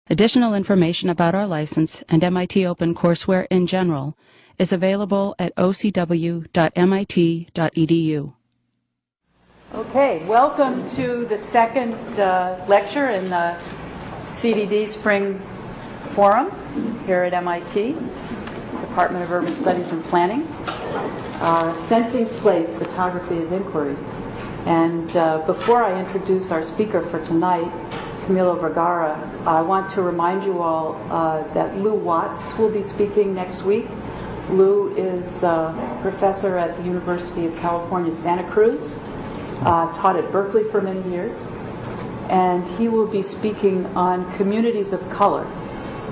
Additional information about our license and MIT Open courseware in general is available at ocw.mit.edu. Okay, welcome to the second lecture in the CDD Spring Forum here at MIT, Department of Urban Studies and Planning. Sensing Place, Photography as Inquiry. And before I introduce our speaker for tonight, Camilo Vergara, I want to remind you all that Lou Watts will be speaking next week. Lou is a professor at the University of California, Santa Cruz, taught at Berkeley for many years, and he will be speaking on communities of color,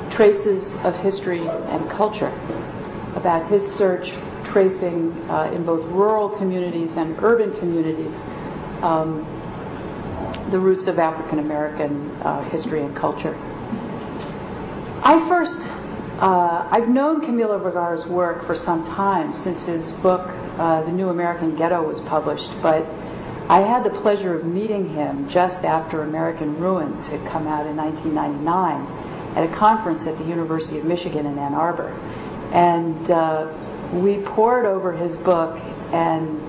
traces of history and culture, about his search tracing in both rural communities and urban communities the roots of African American history and culture. I've known Camilo Vergara's work for some time, since his book, The New American Ghetto, was published, but I had the pleasure of meeting him just after American Ruins had come out in 1999 at a conference at the University of Michigan in Ann Arbor. And we pored over his book, and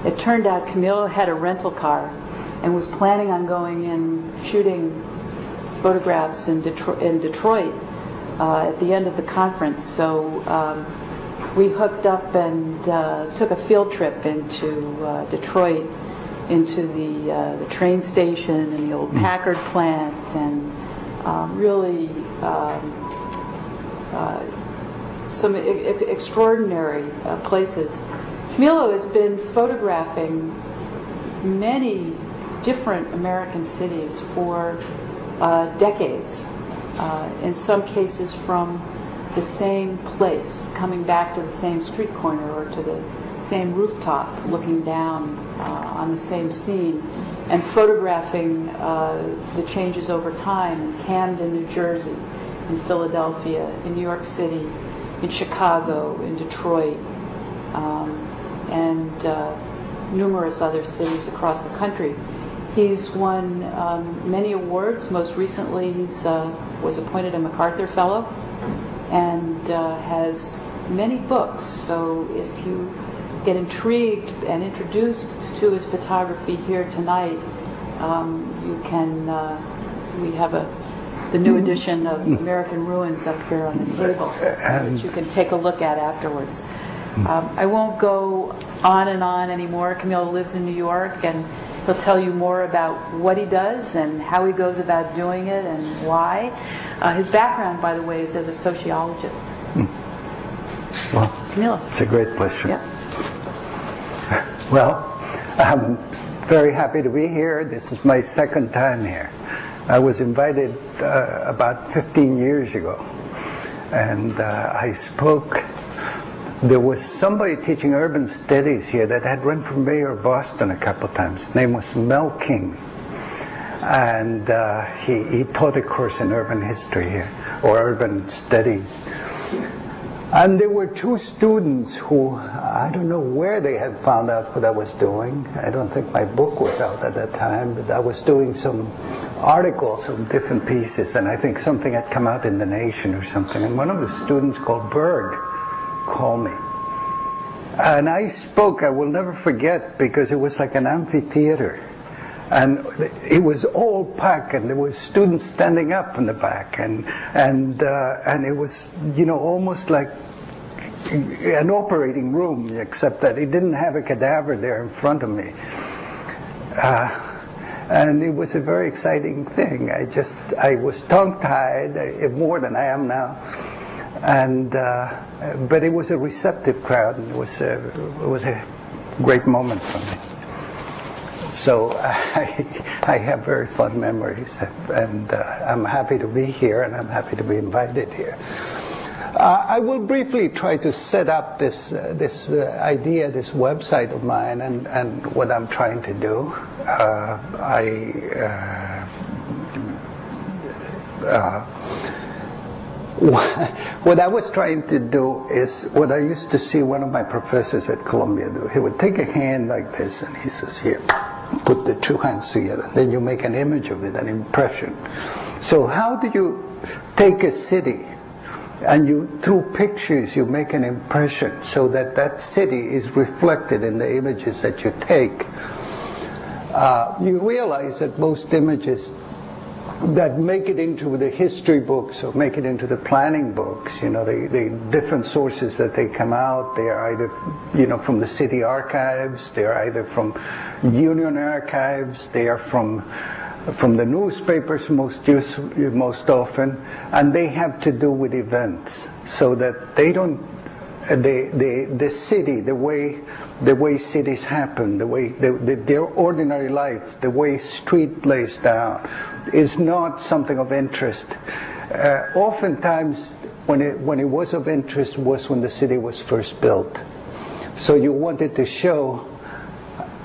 it turned out Camilo had a rental car and was planning on going in shooting photographs in Detroit at the end of the conference. So we hooked up and took a field trip into Detroit, into the train station and the old Packard plant, and really some extraordinary places. Camilo has been photographing many different American cities for decades, in some cases from the same place, coming back to the same street corner or to the same rooftop, looking down on the same scene, and photographing the changes over time in Camden, New Jersey, in Philadelphia, in New York City, in Chicago, in Detroit, and numerous other cities across the country. He's won many awards. Most recently, he was appointed a MacArthur Fellow, and has many books. So if you get intrigued and introduced to his photography here tonight, you can see we have the new edition of American Ruins up here on the table, which you can take a look at afterwards. I won't go on and on anymore. Camilo lives in New York, and he'll tell you more about what he does and how he goes about doing it and why. His background, by the way, is as a sociologist. Well, Camilo. It's a great pleasure. Yeah. Well, I'm very happy to be here. This is my second time here. I was invited about 15 years ago, and I spoke. There was somebody teaching urban studies here that had run for mayor of Boston a couple of times. His name was Mel King, and he taught a course in urban history here, or urban studies. And there were two students who, I don't know where they had found out what I was doing. I don't think my book was out at that time, but I was doing some articles on different pieces, and I think something had come out in The Nation or something. And one of the students called Berg called me. And I spoke, I will never forget, because it was like an amphitheater. And it was all packed, and there were students standing up in the back, and it was, you know, almost like an operating room, except that it didn't have a cadaver there in front of me. And it was a very exciting thing. I was tongue-tied, more than I am now, and but it was a receptive crowd, and it was a great moment for me. So I have very fond memories, and I'm happy to be here, and I'm happy to be invited here. I will briefly try to set up this idea, this website of mine, and what I'm trying to do. What I was trying to do is what I used to see one of my professors at Columbia do. He would take a hand like this, and he says, here, put the two hands together. Then you make an image of it, an impression. So how do you take a city and through pictures you make an impression so that that city is reflected in the images that you take? You realize that most images that make it into the history books or make it into the planning books, the different sources that they come out, they are either, from the city archives, they are either from union archives, they are from the newspapers most often, and they have to do with events, so that they don't, the city, the way cities happen, the way their ordinary life, the way street lays down, is not something of interest. Oftentimes, when it was of interest was when the city was first built. So you wanted to show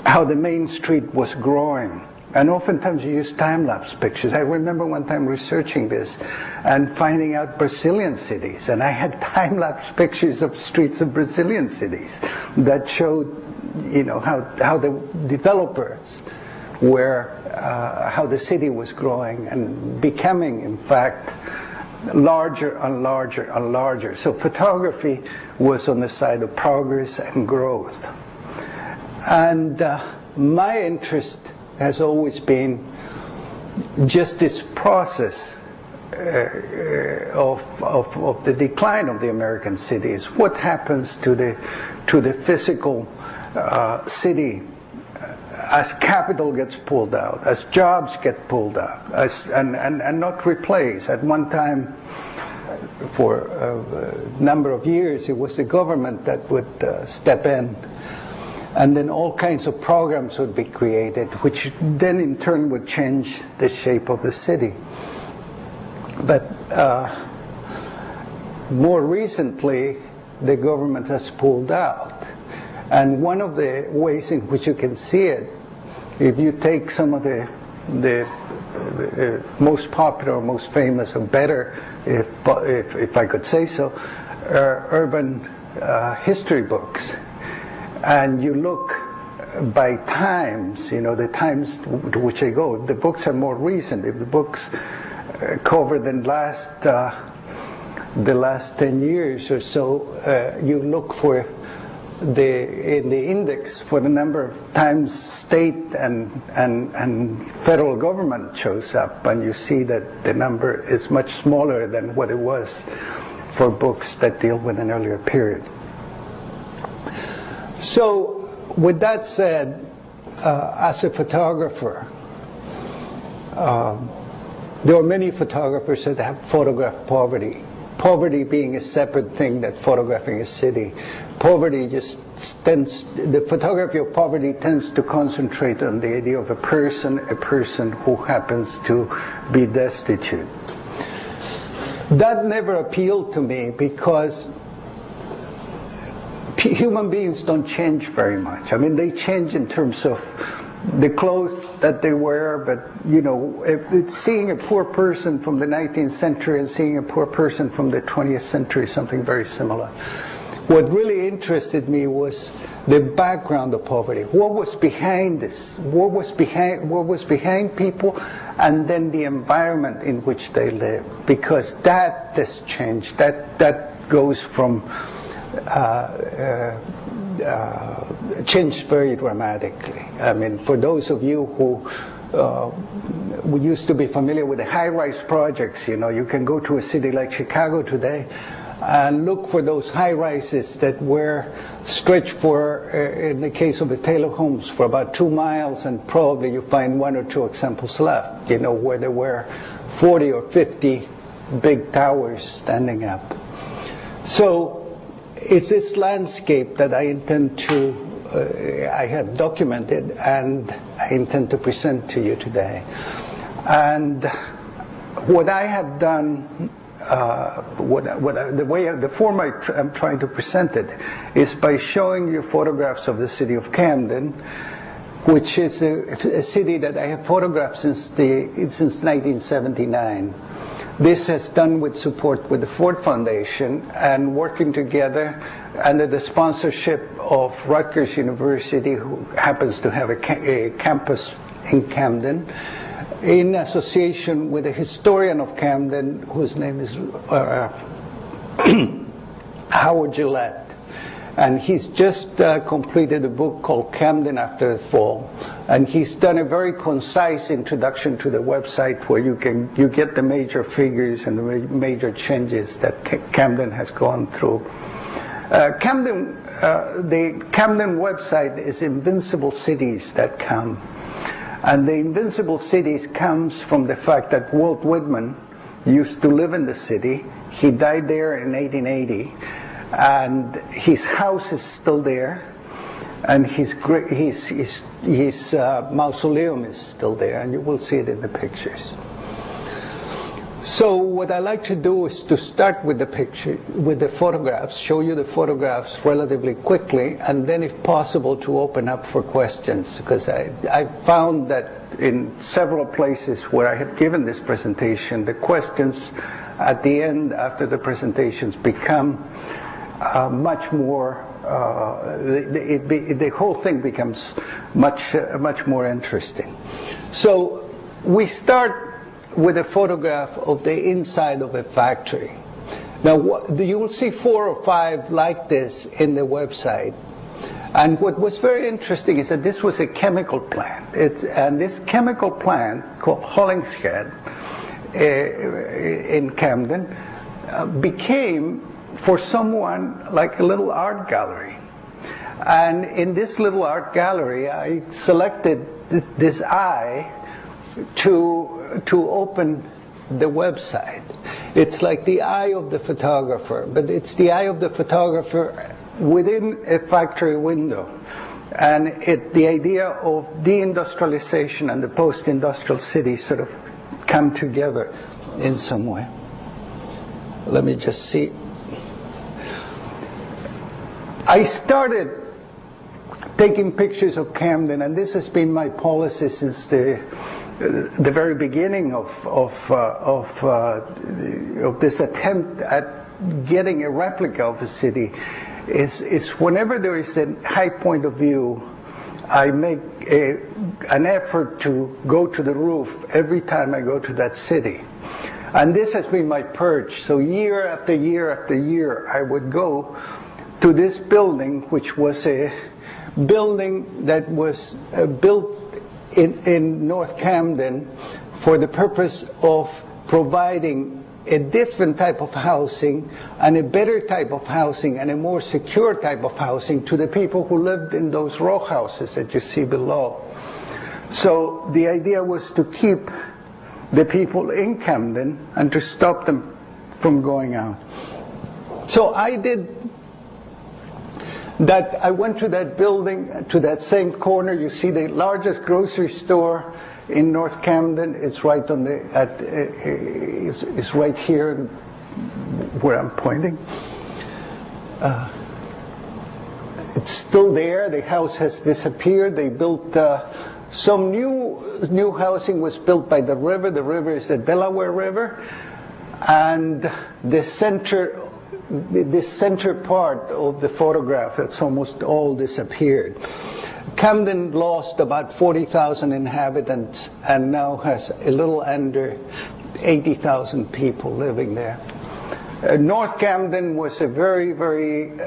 how the main street was growing. And oftentimes you use time-lapse pictures. I remember one time researching this and finding out Brazilian cities. And I had time-lapse pictures of streets of Brazilian cities that showed, how the developers were, how the city was growing and becoming, in fact, larger and larger and larger. So photography was on the side of progress and growth. And my interest has always been just this process of the decline of the American cities. What happens to the physical city as capital gets pulled out, as jobs get pulled out, and not replaced. At one time, for a number of years, it was the government that would step in. And then all kinds of programs would be created, which then in turn would change the shape of the city. But more recently, the government has pulled out. And one of the ways in which you can see it, if you take some of the most popular, most famous, or better, if I could say so, urban history books, and you look by times, the times to which they go. The books are more recent. If the books cover the last 10 years or so, you look for in the index for the number of times state and federal government shows up, and you see that the number is much smaller than what it was for books that deal with an earlier period. So, with that said, as a photographer, there are many photographers that have photographed poverty. Poverty being a separate thing that photographing a city. Poverty the photography of poverty tends to concentrate on the idea of a person who happens to be destitute. That never appealed to me because human beings don't change very much. I mean, they change in terms of the clothes that they wear, but it's seeing a poor person from the 19th century and seeing a poor person from the 20th century is something very similar. What really interested me was the background of poverty. What was behind this? What was behind people, and then the environment in which they live, because that has changed. That goes from changed very dramatically. I mean, for those of you who used to be familiar with the high-rise projects, you can go to a city like Chicago today and look for those high-rises that were stretched for, in the case of the Taylor homes, for about 2 miles, and probably you find 1 or 2 examples left, where there were 40 or 50 big towers standing up. So it's this landscape that I intend to, I have documented and I intend to present to you today. And what I have done, the form I'm trying to present it is by showing you photographs of the city of Camden, which is a city that I have photographed since 1979. This has done with support with the Ford Foundation and working together under the sponsorship of Rutgers University, who happens to have a campus in Camden, in association with a historian of Camden whose name is Howard Gillette. And he's just completed a book called Camden After the Fall. And he's done a very concise introduction to the website where you get the major figures and the major changes that Camden has gone through. The Camden website is invincibleCities.com. And the Invincible Cities comes from the fact that Walt Whitman used to live in the city. He died there in 1880. And his house is still there, and his mausoleum is still there, and you will see it in the pictures. So what I like to do is to start with the photographs, show you the photographs relatively quickly, and then if possible to open up for questions, because I found that in several places where I have given this presentation, the questions at the end after the presentations become much more, the whole thing becomes much more interesting. So we start with a photograph of the inside of a factory. Now you will see 4 or 5 like this in the website. And what was very interesting is that this was a chemical plant. And this chemical plant called Hollingshead in Camden became for someone like a little art gallery. And in this little art gallery, I selected this eye to open the website. It's like the eye of the photographer, but it's the eye of the photographer within a factory window. And the idea of deindustrialization and the post-industrial city sort of come together in some way. Let me just see. I started taking pictures of Camden, and this has been my policy since the very beginning of this attempt at getting a replica of the city. Is whenever there is a high point of view, I make an effort to go to the roof every time I go to that city. And this has been my purge. So year after year after year, I would go to this building, which was a building that was built in North Camden for the purpose of providing a different type of housing and a better type of housing and a more secure type of housing to the people who lived in those row houses that you see below. So the idea was to keep the people in Camden and to stop them from going out. So I did that. I went to that building, to that same corner. You see the largest grocery store in North Camden. It's right on the it's right here where I'm pointing. It's still there. The house has disappeared. They built some new housing was built by the river. The river is the Delaware River, and this center part of the photograph, that's almost all disappeared. Camden lost about 40,000 inhabitants and now has a little under 80,000 people living there. North Camden was a very, very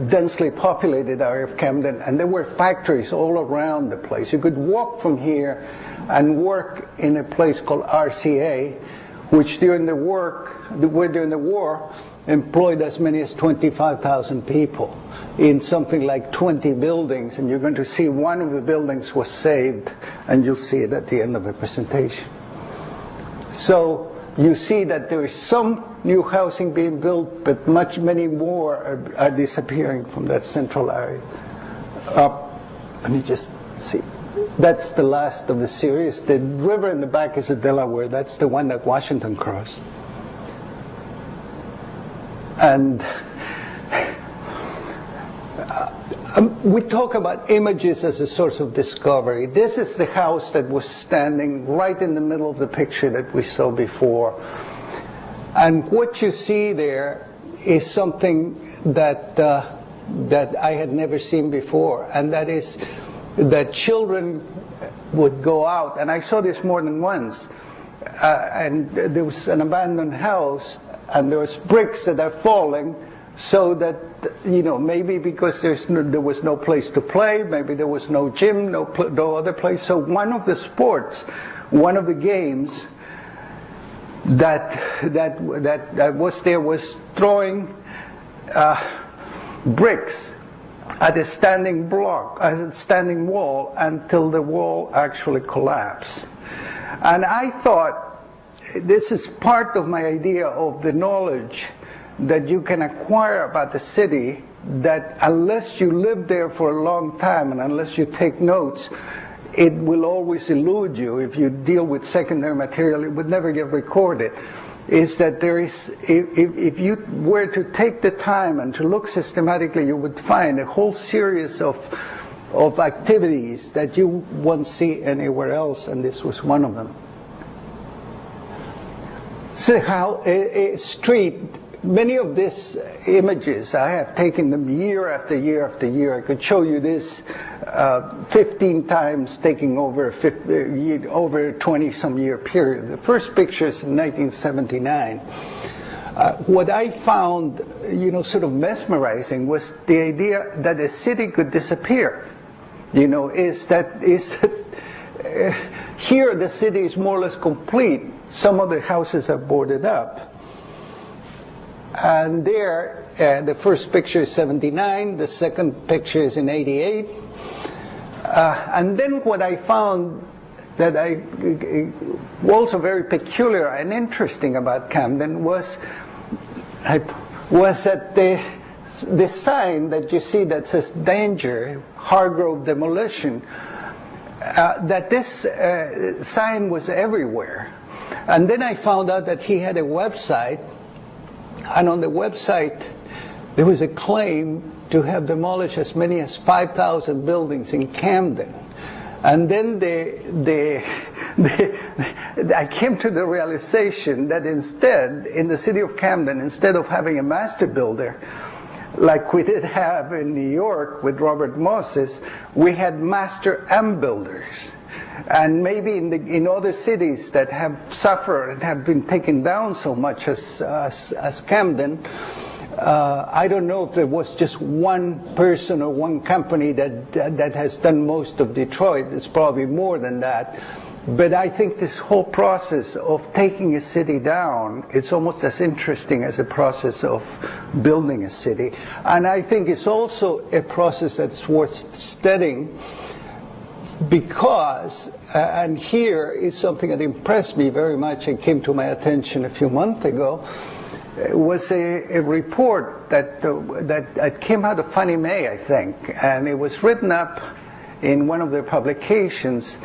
densely populated area of Camden, and there were factories all around the place. You could walk from here and work in a place called RCA, which during the war employed as many as 25,000 people in something like 20 buildings, and you're going to see one of the buildings was saved, and you'll see it at the end of the presentation. So you see that there is some new housing being built, but many more are disappearing from that central area. Let me just see. That's the last of the series. The river in the back is the Delaware. That's the one that Washington crossed. And we talk about images as a source of discovery. This is the house that was standing right in the middle of the picture that we saw before. And what you see there is something that I had never seen before, and that is that children would go out, and I saw this more than once, and there was an abandoned house, and there was bricks that are falling, so that, you know, maybe because there was no place to play, maybe there was no gym, no other place. So one of the sports, one of the games that was there was throwing bricks at a standing block, at a standing wall, until the wall actually collapsed. And I thought, this is part of my idea of the knowledge that you can acquire about the city, that unless you live there for a long time and unless you take notes, it will always elude you. If you deal with secondary material, it would never get recorded. Is that there is, if you were to take the time and to look systematically, you would find a whole series of activities that you won't see anywhere else, and this was one of them. So how a street, many of these images, I have taken them year after year after year. I could show you this 15 times, taking over a 20-some year period. The first picture is in 1979. What I found, you know, sort of mesmerizing was the idea that a city could disappear. You know, here the city is more or less complete. Some of the houses are boarded up. And there, the first picture is 79, the second picture is in 88. And then what I found that also very peculiar and interesting about Camden was that the sign that you see that says danger, Hargrove demolition, that this sign was everywhere. And then I found out that he had a website, and on the website there was a claim to have demolished as many as 5,000 buildings in Camden. And then I came to the realization that instead, in the city of Camden, instead of having a master builder, like we did have in New York with Robert Moses, we had master builders. And maybe in other cities that have suffered and have been taken down so much as Camden, I don't know if there was just one person or one company that has done most of Detroit. It's probably more than that. But I think this whole process of taking a city down, it's almost as interesting as a process of building a city. And I think it's also a process that's worth studying, because, and here is something that impressed me very much and came to my attention a few months ago, was a report that came out of Fannie Mae, I think, and it was written up in one of their publications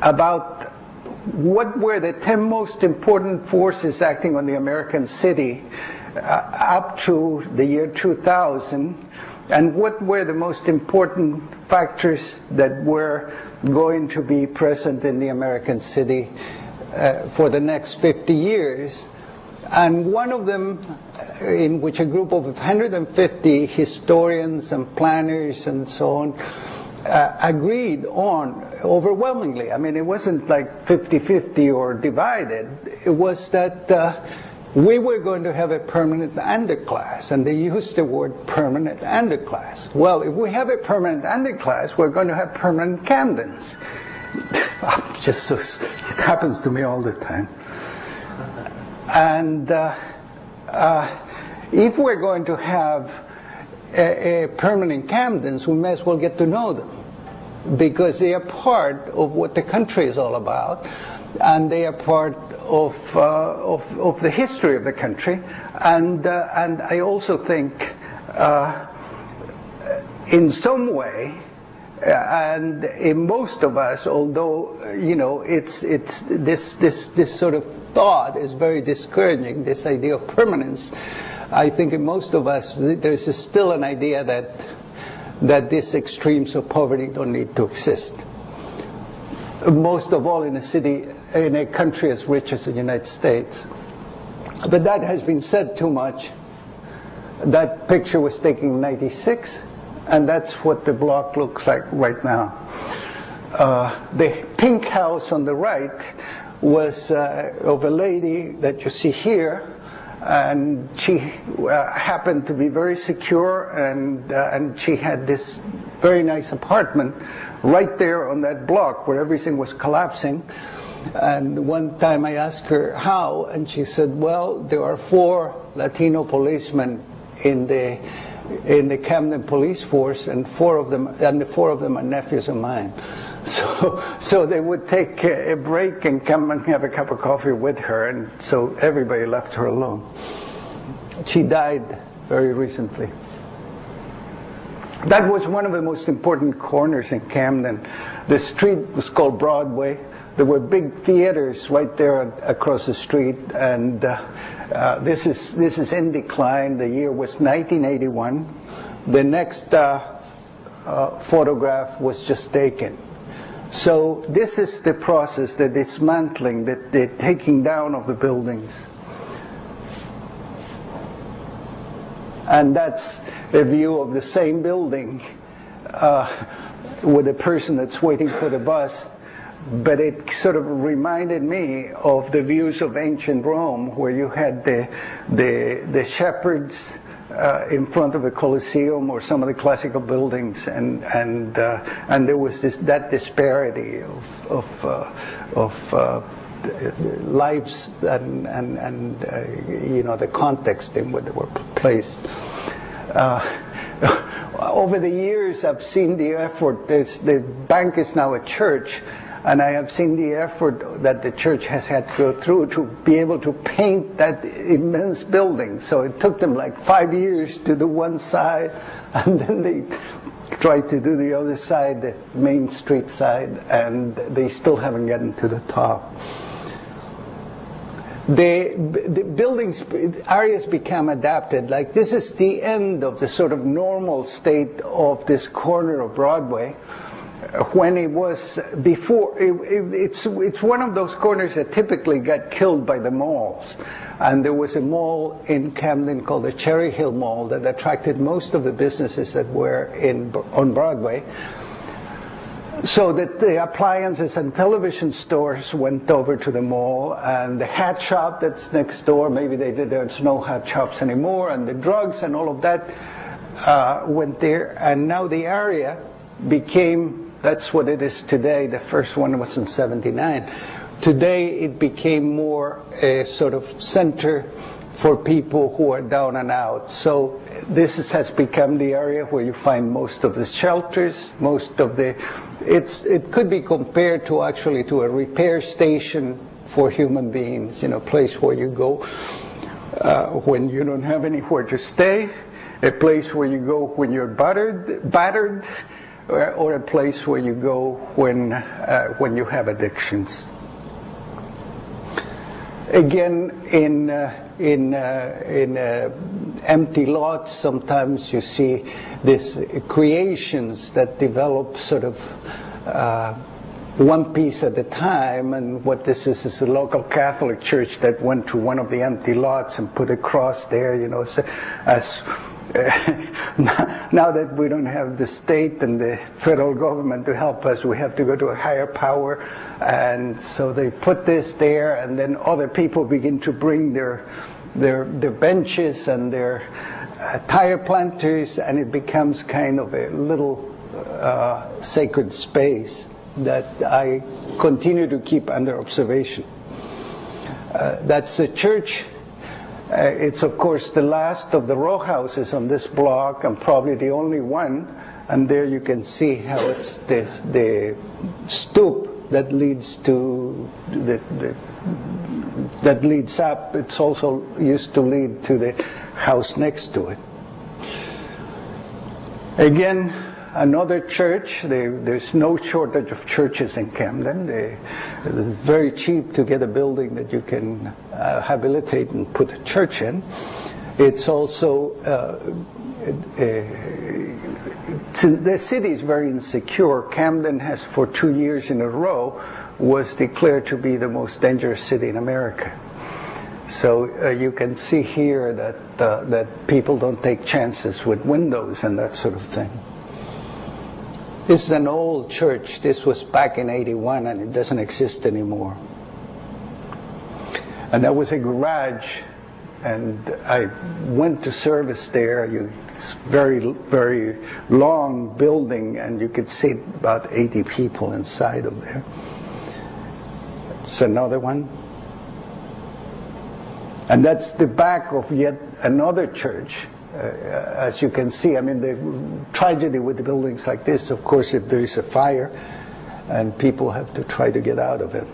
about what were the 10 most important forces acting on the American city up to the year 2000, and what were the most important factors that were going to be present in the American city for the next 50 years. And one of them, in which a group of 150 historians and planners and so on agreed on overwhelmingly. I mean, it wasn't like 50-50 or divided. It was that we were going to have a permanent underclass, and they used the word permanent underclass. Well, if we have a permanent underclass, we're going to have permanent Camdens. Just so, it happens to me all the time. And if we're going to have a permanent Camdens, we may as well get to know them, because they are part of what the country is all about, and they are part of the history of the country. And I also think, in some way, and in most of us, although you know, it's this sort of thought is very discouraging, this idea of permanence. I think in most of us there's still an idea that these extremes of poverty don't need to exist. Most of all in a city, in a country as rich as the United States. But that has been said too much. That picture was taken in '96. and that's what the block looks like right now. The pink house on the right was of a lady that you see here, and she happened to be very secure, and she had this very nice apartment right there on that block where everything was collapsing. And one time I asked her how, and she said, well, there are 4 Latino policemen in the Camden police force, and the 4 of them are nephews of mine. So they would take a break and come and have a cup of coffee with her, and so everybody left her alone. She died very recently. That was one of the most important corners in Camden. The street was called Broadway. There were big theaters right there across the street, and this is in decline. The year was 1981. The next photograph was just taken. So this is the process, the dismantling, the taking down of the buildings. And that's a view of the same building with a person that's waiting for the bus. But it sort of reminded me of the views of ancient Rome, where you had the shepherds in front of the Colosseum or some of the classical buildings, and there was that disparity of lives and you know, the context in which they were placed. Over the years, I've seen the effort. The bank is now a church, and I have seen the effort that the church has had to go through to be able to paint that immense building. So it took them like 5 years to do one side, and then they tried to do the other side, the main street side, and they still haven't gotten to the top. The buildings, areas become adapted. Like this is the end of the sort of normal state of this corner of Broadway. When it was before, it's one of those corners that typically got killed by the malls. And there was a mall in Camden called the Cherry Hill Mall that attracted most of the businesses that were on Broadway. So that the appliances and television stores went over to the mall, and the hat shop that's next door, maybe there's no hat shops anymore, and the drugs and all of that went there. And now the area became, that's what it is today. The first one was in '79. Today it became more a sort of center for people who are down and out. So this has become the area where you find most of the shelters, most of the, it could be compared to actually to a repair station for human beings, you know, a place where you go when you don't have anywhere to stay, a place where you go when you're battered, or a place where you go when you have addictions. Again, in empty lots, sometimes you see these creations that develop sort of one piece at a time. And what this is a local Catholic church that went to one of the empty lots and put a cross there, you know, so as now that we don't have the state and the federal government to help us, we have to go to a higher power, and so they put this there, and then other people begin to bring their benches and their tire planters, and it becomes kind of a little sacred space that I continue to keep under observation. That's a church. It's of course the last of the row houses on this block, and probably the only one. And there you can see how it's the stoop that leads to that leads up. It's also used to lead to the house next to it. Again, another church. There's no shortage of churches in Camden. It's very cheap to get a building that you can habilitate and put a church in. It's also, the city is very insecure. Camden has, for 2 years in a row, was declared to be the most dangerous city in America. So you can see here that people don't take chances with windows and that sort of thing. This is an old church. This was back in '81, and it doesn't exist anymore. And that was a garage, and I went to service there. It's very, very long building, and you could see about 80 people inside of there. It's another one. And that's the back of yet another church. As you can see, I mean, the tragedy with the buildings like this, of course, if there is a fire, and people have to try to get out of it.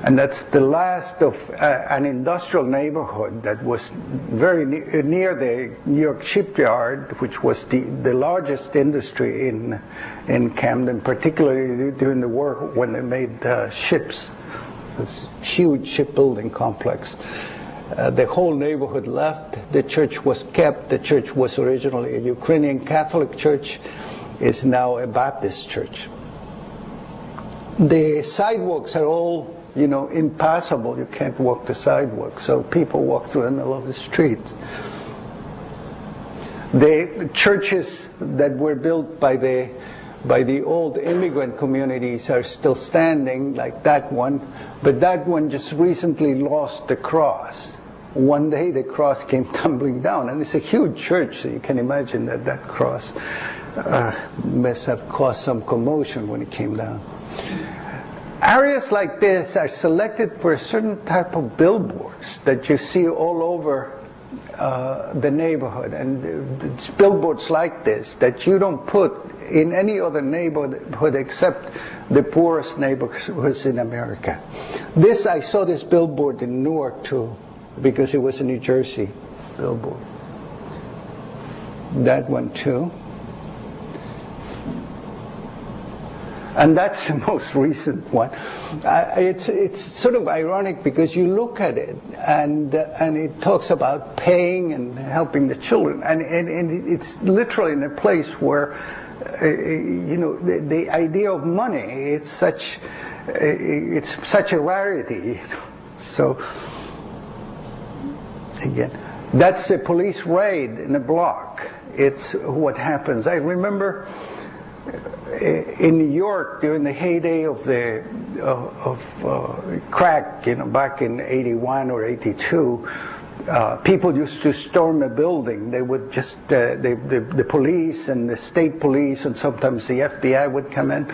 And that's the last of an industrial neighborhood that was very near the New York shipyard, which was the largest industry in Camden, particularly during the war when they made ships. This huge shipbuilding complex. The whole neighborhood left. The church was kept. The church was originally a Ukrainian Catholic church. It's now a Baptist church. The sidewalks are all, you know, impassable. You can't walk the sidewalk, so people walk through the middle of the streets. The churches that were built by the old immigrant communities are still standing, like that one, but that one just recently lost the cross. One day the cross came tumbling down, and it's a huge church, so you can imagine that that cross must have caused some commotion when it came down. Areas like this are selected for a certain type of billboards that you see all over the neighborhood, and it's billboards like this that you don't put in any other neighborhood except the poorest neighborhoods in America. I saw this billboard in Newark too, because it was a New Jersey billboard. That one too. And that's the most recent one. It's sort of ironic because you look at it and it talks about paying and helping the children, and it's literally in a place where you know, the idea of money, it's such a rarity. So again, that's a police raid in a block. It's what happens. I remember in New York during the heyday of the crack, you know, back in '81 or '82, people used to storm a building. They would just the police and the state police and sometimes the FBI would come in,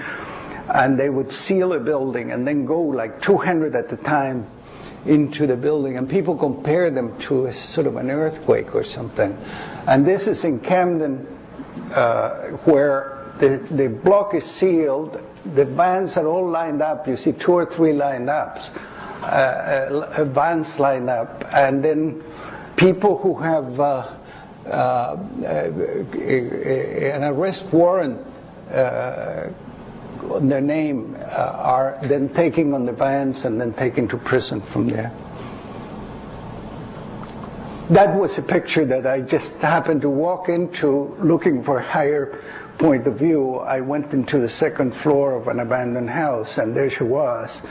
and they would seal a building and then go like 200 at a time into the building, and people compare them to a sort of an earthquake or something. And this is in Camden, where the block is sealed, the vans are all lined up. You see 2 or 3 lined up, vans lined up, and then people who have an arrest warrant on their name are then taken on the vans and then taken to prison from there. That was a picture that I just happened to walk into looking for a higher point of view. I went into the 2nd floor of an abandoned house, and there she was.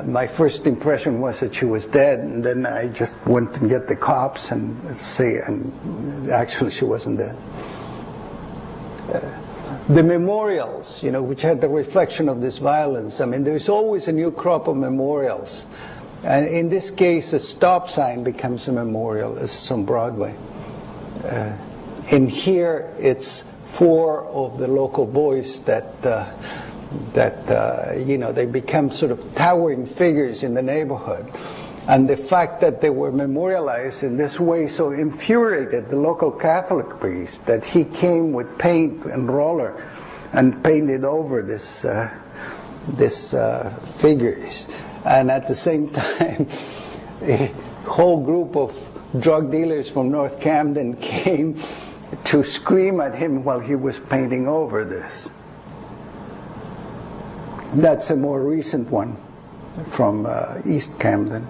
My first impression was that she was dead, and then I just went to get the cops and say, and actually she wasn't dead. The memorials, you know, which had the reflection of this violence. I mean, there's always a new crop of memorials. And in this case, a stop sign becomes a memorial. This is on Broadway. In here, it's 4 of the local boys that you know, they become sort of towering figures in the neighborhood. And the fact that they were memorialized in this way so infuriated the local Catholic priest that he came with paint and roller and painted over this figures. And at the same time, a whole group of drug dealers from North Camden came to scream at him while he was painting over this. That's a more recent one from East Camden.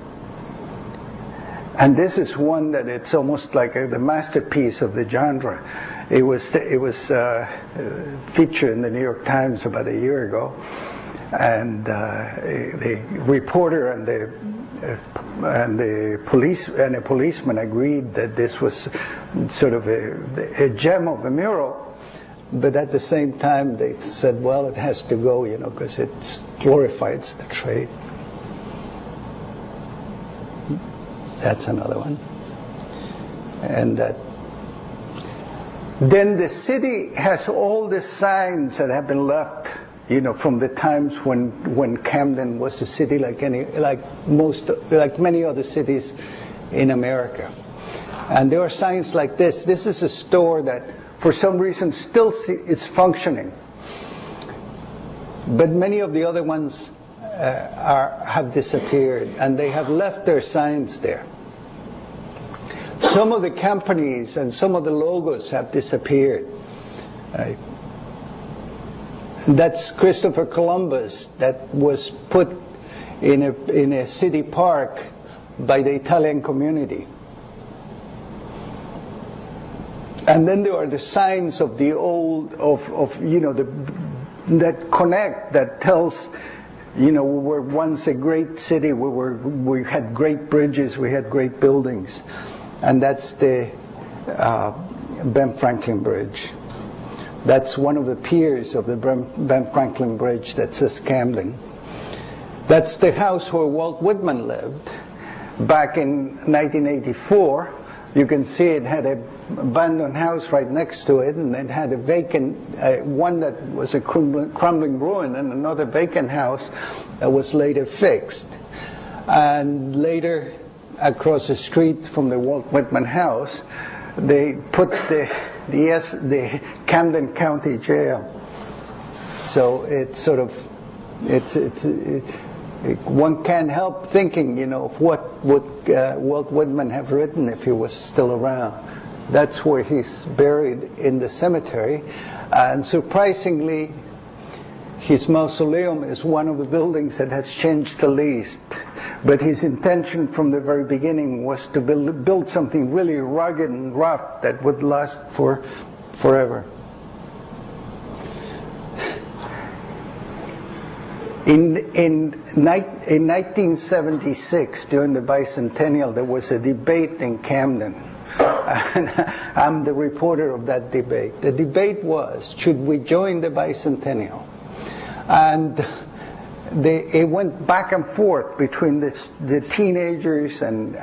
And this is one that it's almost like the masterpiece of the genre. It was featured in the New York Times about a year ago, and the reporter and the police and a policeman agreed that this was sort of a gem of a mural. but at the same time they said, well, it has to go, because it glorifies the trade. That's another one. And then the city has all the signs that have been left, from the times when Camden was a city like many other cities in America. And there are signs like this. This is a store that, for some reason, still is functioning. But many of the other ones have disappeared, and they have left their signs there. Some of the companies and some of the logos have disappeared. Right? That's Christopher Columbus, that was put in a city park by the Italian community. And then there are the signs of the old, that connect, that tells, we were once a great city. We had great bridges. We had great buildings. And that's the Ben Franklin Bridge. That's one of the piers of the Ben Franklin Bridge that says Camden. That's the house where Walt Whitman lived. Back in 1984, you can see it had an abandoned house right next to it, and it had a vacant, one that was a crumbling ruin, and another vacant house that was later fixed. And later, across the street from the Walt Whitman house, they put the Camden County Jail. So it's sort of, one can't help thinking, of what would Walt Whitman have written if he was still around. That's where he's buried in the cemetery. And surprisingly, his mausoleum is one of the buildings that has changed the least. But his intention from the very beginning was to build something really rugged and rough that would last forever. In 1976, during the bicentennial, there was a debate in Camden. And I'm the reporter of that debate. The debate was, should we join the bicentennial? And it went back and forth between the teenagers, and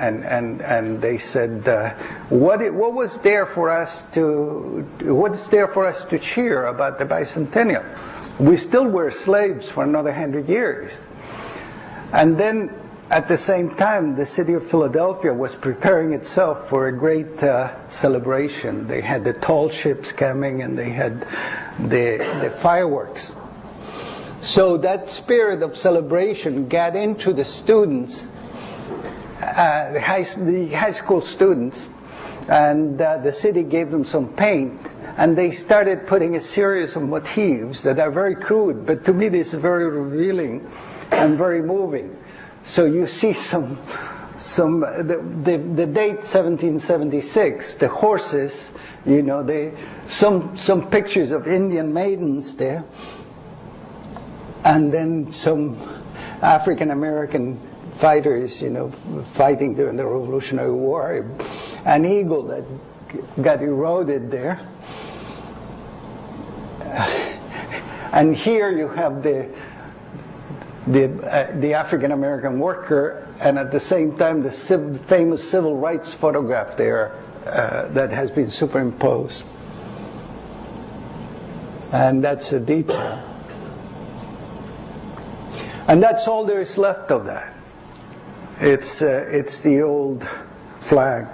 they said, what's there for us to cheer about the bicentennial? We still were slaves for another 100 years. And then at the same time, the city of Philadelphia was preparing itself for a great celebration. They had the tall ships coming, and they had the fireworks. So that spirit of celebration got into the students, the high school students, and the city gave them some paint, and they started putting a series of motifs that are very crude, but to me this is very revealing and very moving. So you see the date 1776, the horses, some pictures of Indian maidens there, and then some African American fighters, fighting during the Revolutionary War, an eagle that got eroded there. And here you have the African American worker, and at the same time the famous civil rights photograph there that has been superimposed. And that's a detail. And that's all there is left of that. It's the old flag.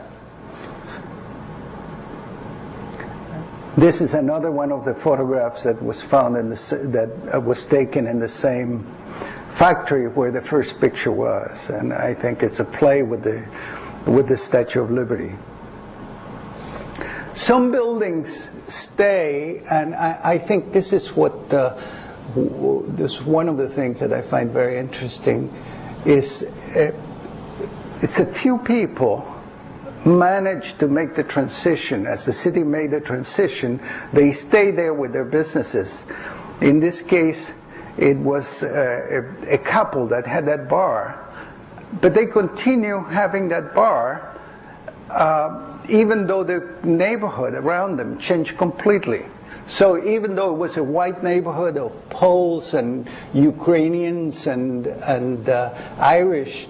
This is another one of the photographs that was found that was taken in the same factory where the first picture was, and I think it's a play with the Statue of Liberty. Some buildings stay, and I think this is what this one of the things that I find very interesting is it's a few people managed to make the transition. As the city made the transition, they stay there with their businesses. In this case, it was a couple that had that bar, but they continue having that bar even though the neighborhood around them changed completely. So even though it was a white neighborhood of Poles and Ukrainians and Irish,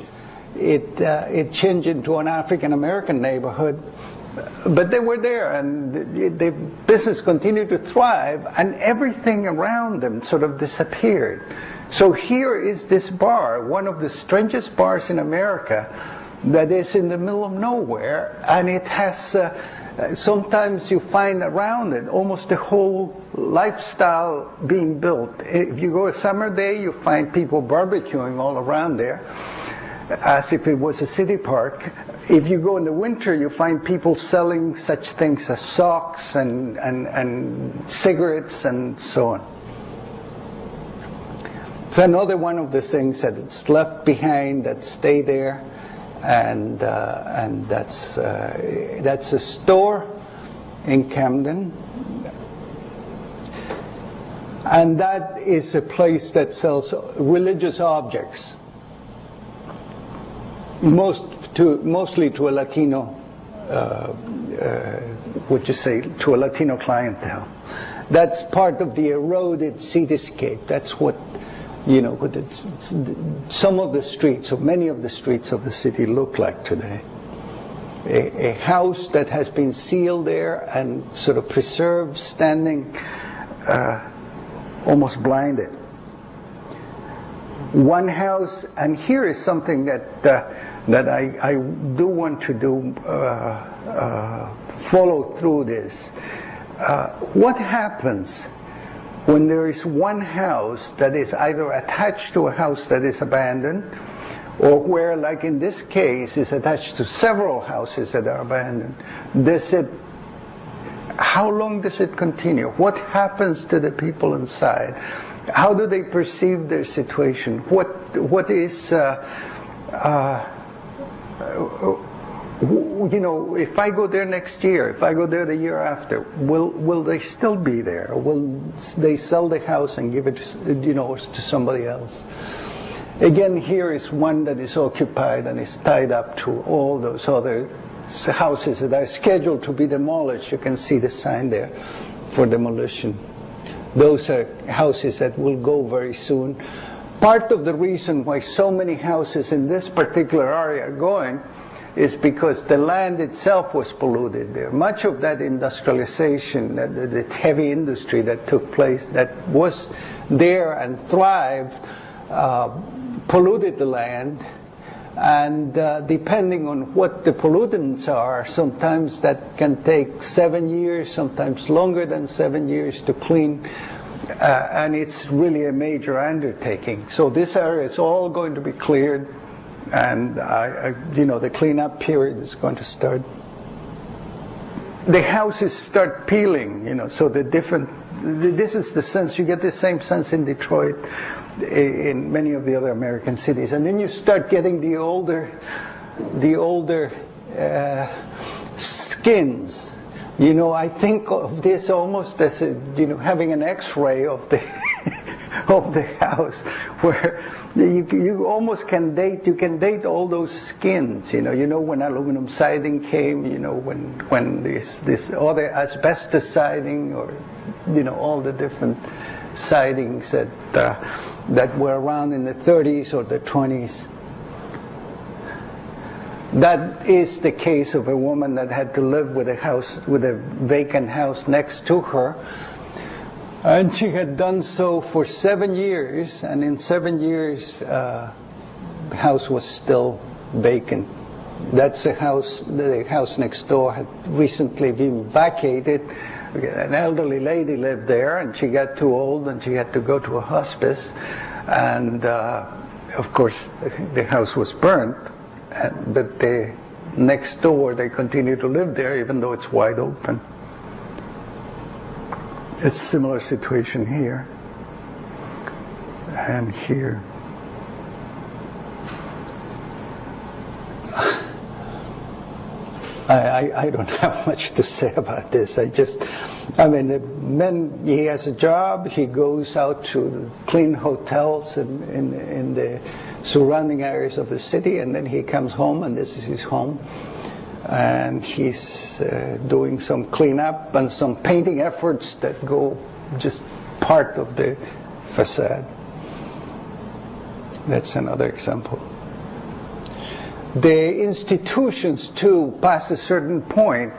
it changed into an African-American neighborhood. But they were there, and the business continued to thrive, and everything around them sort of disappeared. So here is this bar, one of the strangest bars in America, that is in the middle of nowhere, and it has, sometimes you find around it almost the whole lifestyle being built. If you go a summer day, you find people barbecuing all around there, as if it was a city park. If you go in the winter, you find people selling such things as socks and cigarettes and so on. So another one of the things that it's left behind that stay there, and that's a store in Camden, and that is a place that sells religious objects. Mostly to a Latino, would you say, to a Latino clientele. That's part of the eroded cityscape. That's what, you know, what some of the streets, or many of the streets of the city look like today. A house that has been sealed there and sort of preserved, standing, almost blinded. One house, and here is something that that I do want to do, follow through this. What happens when there is one house that is either attached to a house that is abandoned, or where, like in this case, is attached to several houses that are abandoned? How long does it continue? What happens to the people inside? How do they perceive their situation? What is, you know, if I go there next year, if I go there the year after, will they still be there? Will they sell the house and give it to, you know, to somebody else? Again, here is one that is occupied and is tied up to all those other houses that are scheduled to be demolished. You can see the sign there for demolition. Those are houses that will go very soon. Part of the reason why so many houses in this particular area are going is because the land itself was polluted there. Much of that industrialization, the heavy industry that took place, that was there and thrived, polluted the land. And depending on what the pollutants are, sometimes that can take 7 years, sometimes longer than 7 years to clean. And it's really a major undertaking. So this area is all going to be cleared, and you know, the cleanup period is going to start. The houses start peeling, you know, so this is the sense, you get the same sense in Detroit, in many of the other American cities. And then you start getting the older skins. You know, I think of this almost as a, you know, having an X-ray of the of the house, where you almost can date all those skins. You know when aluminum siding came. You know when this other asbestos siding, or you know, all the different sidings that were around in the 30s or the 20s. That is the case of a woman that had to live with a vacant house next to her, and she had done so for 7 years, and in 7 years the house was still vacant. That's the house next door had recently been vacated. An elderly lady lived there, and she got too old and she had to go to a hospice, and of course the house was burnt. But next door, they continue to live there, even though it's wide open. It's a similar situation here and here. I don't have much to say about this. I mean, the man, he has a job, he goes out to clean hotels in the surrounding areas of the city, and then he comes home, and this is his home. and he's doing some cleanup and some painting efforts that go just part of the facade. That's another example. The institutions too pass a certain point.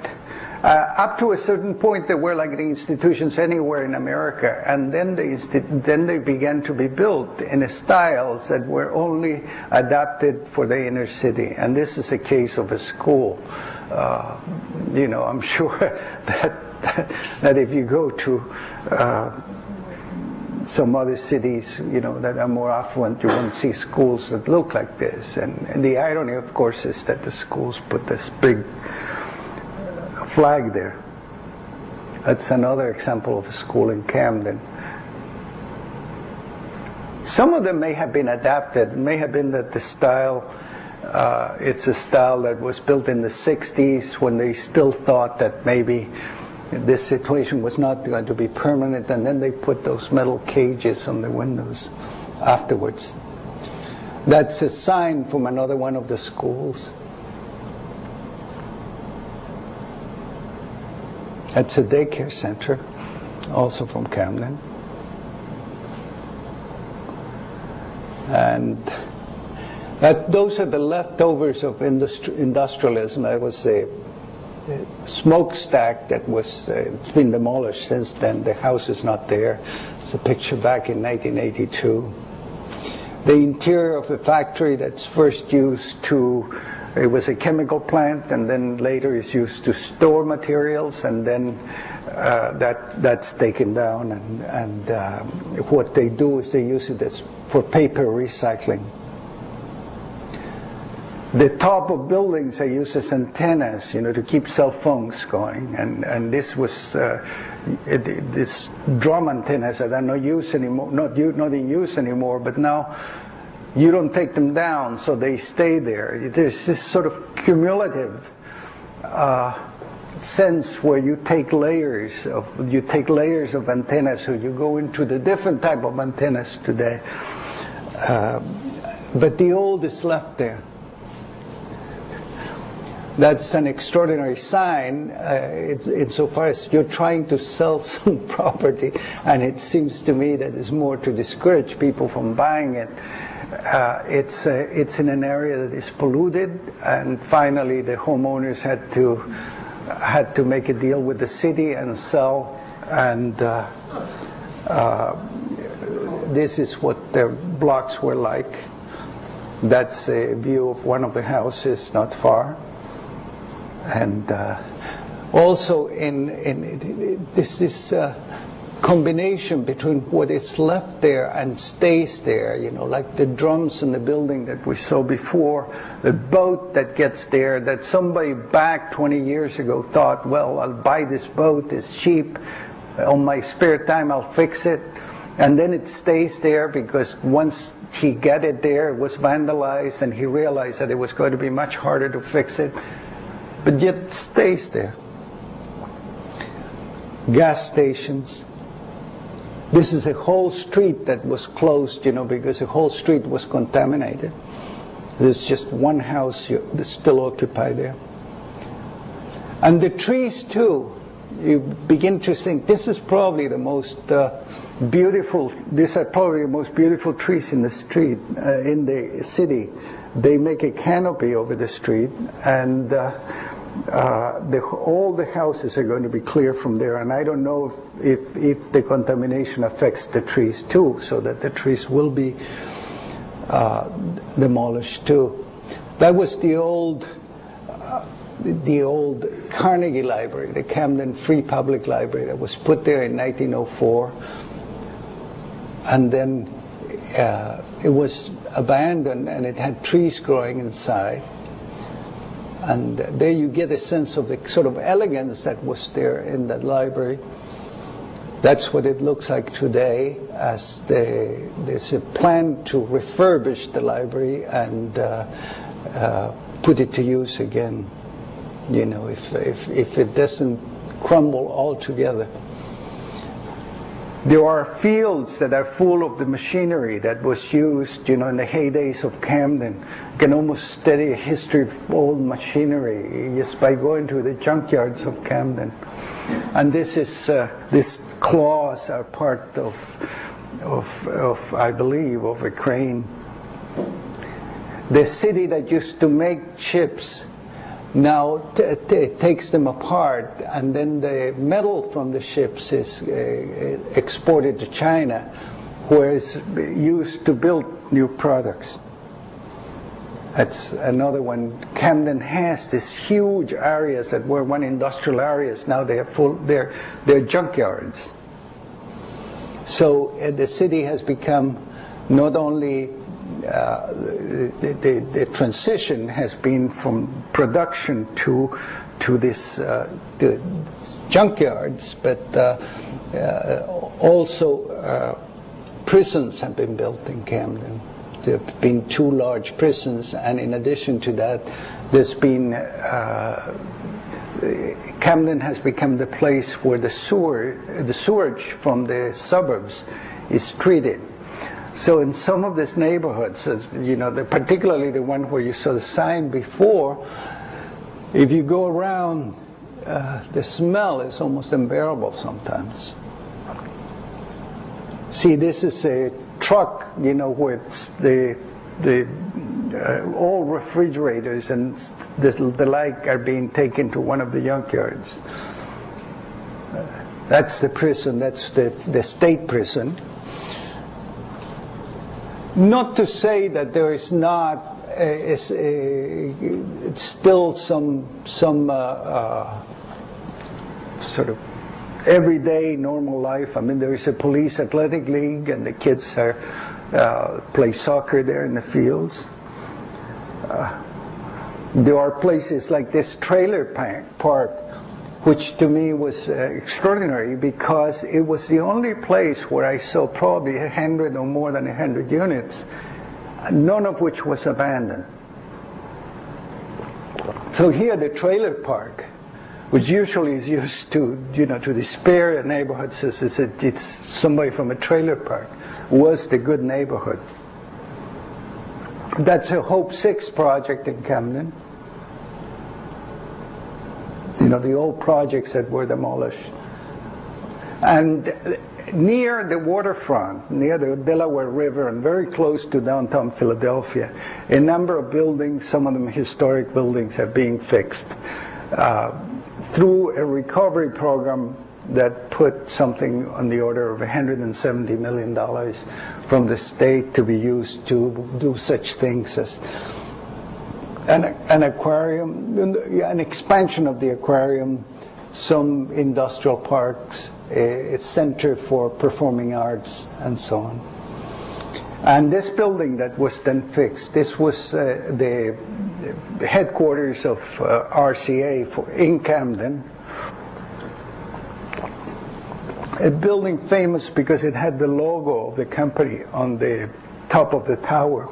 Up to a certain point, they were like the institutions anywhere in America, and then they began to be built in styles that were only adapted for the inner city. And this is a case of a school. You know, I'm sure that if you go to some other cities, you know, that are more affluent, you won't see schools that look like this. And the irony, of course, is that the schools put this big flag there. That's another example of a school in Camden. Some of them may have been adapted. It may have been that the style, it's a style that was built in the 60s when they still thought that maybe this situation was not going to be permanent, and then they put those metal cages on the windows afterwards. That's a sign from another one of the schools. That's a daycare center, also from Camden. And those are the leftovers of industrialism. There was a smokestack that was it's been demolished since then. The house is not there. It's a picture back in 1982. The interior of a factory that's first used to, it was a chemical plant, and then later is used to store materials, and then that's taken down, and what they do is they use it as for paper recycling. The top of buildings are used as antennas, you know, to keep cell phones going, and this was this drum antennas that are not used anymore, not in use anymore, but now you don't take them down, so they stay there. There's this sort of cumulative sense where you take layers of antennas, so you go into the different type of antennas today, but the old is left there. That's an extraordinary sign insofar as you're trying to sell some property, and it seems to me that it's more to discourage people from buying it. It's in an area that is polluted, and finally the homeowners had to make a deal with the city and sell, and this is what their blocks were like. That's a view of one of the houses not far. And also in this combination between what is left there and stays there, you know, like the drums in the building that we saw before, the boat that gets there, that somebody back 20 years ago thought, well, I'll buy this boat, it's cheap, on my spare time I'll fix it, and then it stays there because once he got it there, it was vandalized, and he realized that it was going to be much harder to fix it, but yet stays there. Gas stations. This is a whole street that was closed, you know, because the whole street was contaminated. There's just one house that's still occupied there. And the trees too, you begin to think this is probably the most beautiful, these are probably the most beautiful trees in the street, in the city. They make a canopy over the street, and all the houses are going to be clear from there, and I don't know if the contamination affects the trees too, so that the trees will be demolished too. That was the old Carnegie Library, the Camden Free Public Library, that was put there in 1904, and then it was abandoned, and it had trees growing inside. And there you get a sense of the sort of elegance that was there in that library. That's what it looks like today, as there's a plan to refurbish the library and put it to use again, you know, if it doesn't crumble altogether. There are fields that are full of the machinery that was used, in the heydays of Camden. You can almost study a history of old machinery just by going to the junkyards of Camden. And these claws are part of I believe, of a crane. The city that used to make chips now takes them apart, and then the metal from the ships is exported to China, where it's used to build new products. That's another one. Camden has these huge areas that were one industrial areas. Now they are full. They're junkyards. So the city has become not only the transition has been from production to this the junkyards, but also prisons have been built in Camden. There have been 2 large prisons, and in addition to that, there's been Camden has become the place where the sewage from the suburbs is treated. So in some of these neighborhoods, particularly the one where you saw the sign before, if you go around, the smell is almost unbearable sometimes. See, this is a truck, with all refrigerators and the like are being taken to one of the junkyards. That's the prison, that's the state prison. Not to say that there is not still some sort of everyday normal life. I mean, there is a police athletic league, and the kids play soccer there in the fields. There are places like this trailer park, which to me was extraordinary, because it was the only place where I saw probably 100 or more than 100 units, none of which was abandoned. So here the trailer park, which usually is used to, to despair neighborhoods, it's somebody from a trailer park, was the good neighborhood. That's a Hope 6 project in Camden. The old projects that were demolished. And near the waterfront, near the Delaware River, and very close to downtown Philadelphia, a number of buildings, some of them historic buildings, are being fixed through a recovery program that put something on the order of $170 million from the state to be used to do such things as an aquarium, an expansion of the aquarium, some industrial parks, a center for performing arts, and so on. And this building that was then fixed, this was the headquarters of RCA in Camden. A building famous because it had the logo of the company on the top of the tower.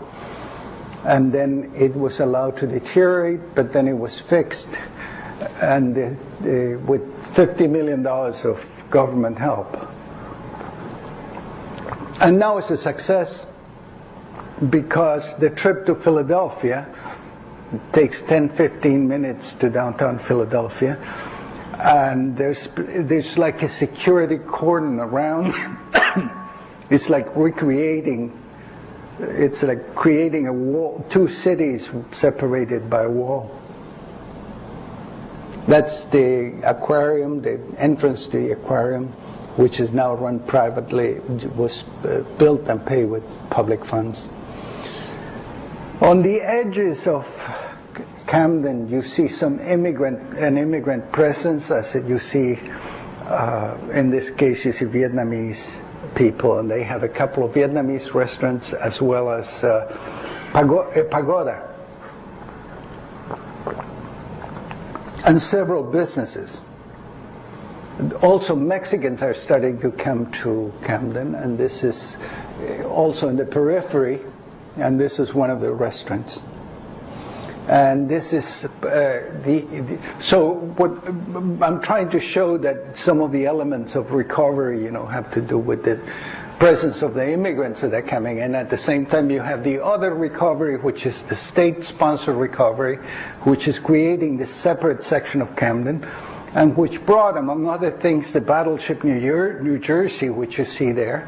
And then it was allowed to deteriorate, but then it was fixed, and with $50 million of government help. And now it's a success, because the trip to Philadelphia takes 10-15 minutes to downtown Philadelphia, and there's like a security cordon around. It's like recreating. It's like creating a wall, 2 cities separated by a wall. That's the aquarium, the entrance to the aquarium, which is now run privately, was built and paid with public funds. On the edges of Camden, you see an immigrant presence, as you see, in this case, you see Vietnamese people, and they have a couple of Vietnamese restaurants as well as a pagoda and several businesses. Also, Mexicans are starting to come to Camden, and this is also in the periphery, and this is one of the restaurants. And this is so what I'm trying to show, that some of the elements of recovery, have to do with the presence of the immigrants that are coming in. At the same time, you have the other recovery, which is the state-sponsored recovery, which is creating this separate section of Camden, and which brought, among other things, the battleship New Jersey, which you see there.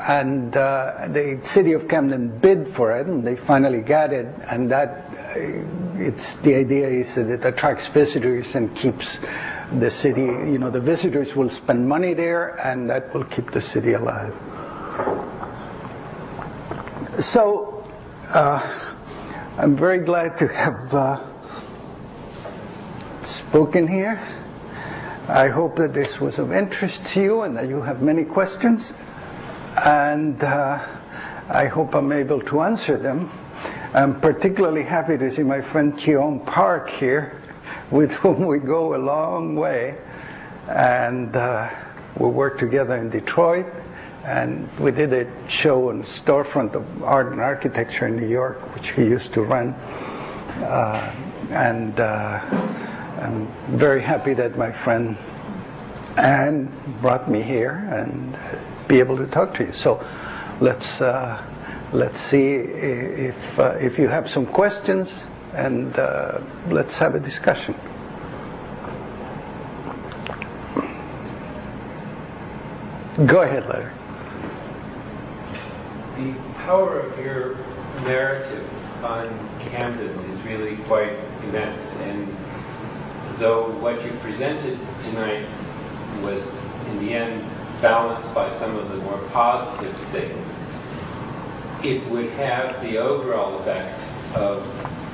And the city of Camden bid for it, and they finally got it, and that the idea is that it attracts visitors and keeps the city, the visitors will spend money there, and that will keep the city alive. So I'm very glad to have spoken here. I hope that this was of interest to you and that you have many questions, and I hope I'm able to answer them. I'm particularly happy to see my friend Keon Park here, with whom we go a long way, and we worked together in Detroit, and we did a show on Storefront of Art and Architecture in New York, which he used to run, and I'm very happy that my friend Anne brought me here and be able to talk to you. So let's see if you have some questions, and let's have a discussion. Go ahead, Larry. The power of your narrative on Camden is really quite immense, and though what you presented tonight was in the end balanced by some of the more positive things, it would have the overall effect of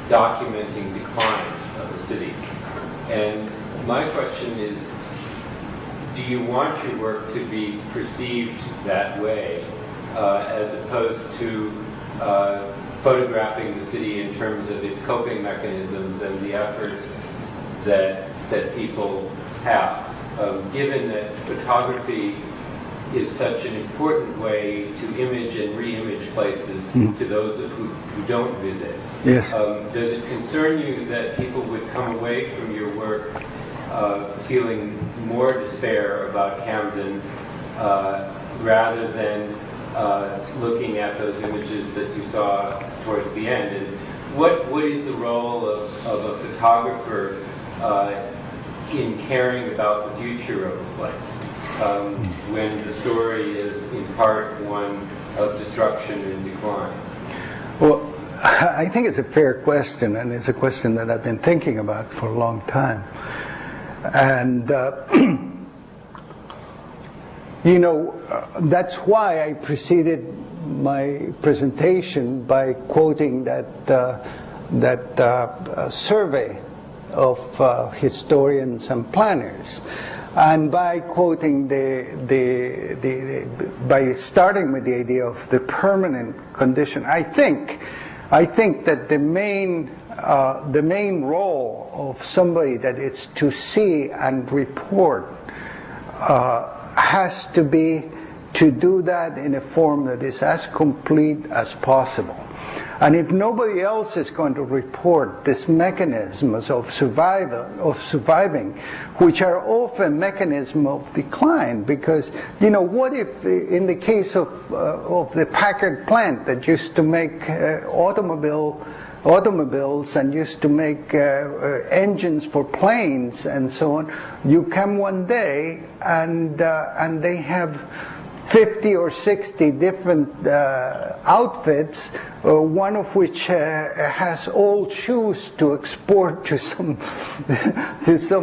documenting decline of the city. And my question is, do you want your work to be perceived that way, as opposed to photographing the city in terms of its coping mechanisms and the efforts that people have? Given that photography is such an important way to image and re-image places to those who don't visit. Yes. Does it concern you that people would come away from your work feeling more despair about Camden rather than looking at those images that you saw towards the end? And what is the role of a photographer in caring about the future of a place? When the story is in part one of destruction and decline? Well, I think it's a fair question, and it's a question that I've been thinking about for a long time. And, that's why I preceded my presentation by quoting that survey of historians and planners. And by quoting by starting with the idea of the permanent condition, I think that the main role of somebody that is to see and report has to be to do that in a form that is as complete as possible. And if nobody else is going to report these mechanisms of surviving, which are often mechanisms of decline, because, what if in the case of the Packard plant that used to make automobiles and used to make engines for planes and so on, you come one day and they have 50 or 60 different outfits, one of which has old shoes to export to some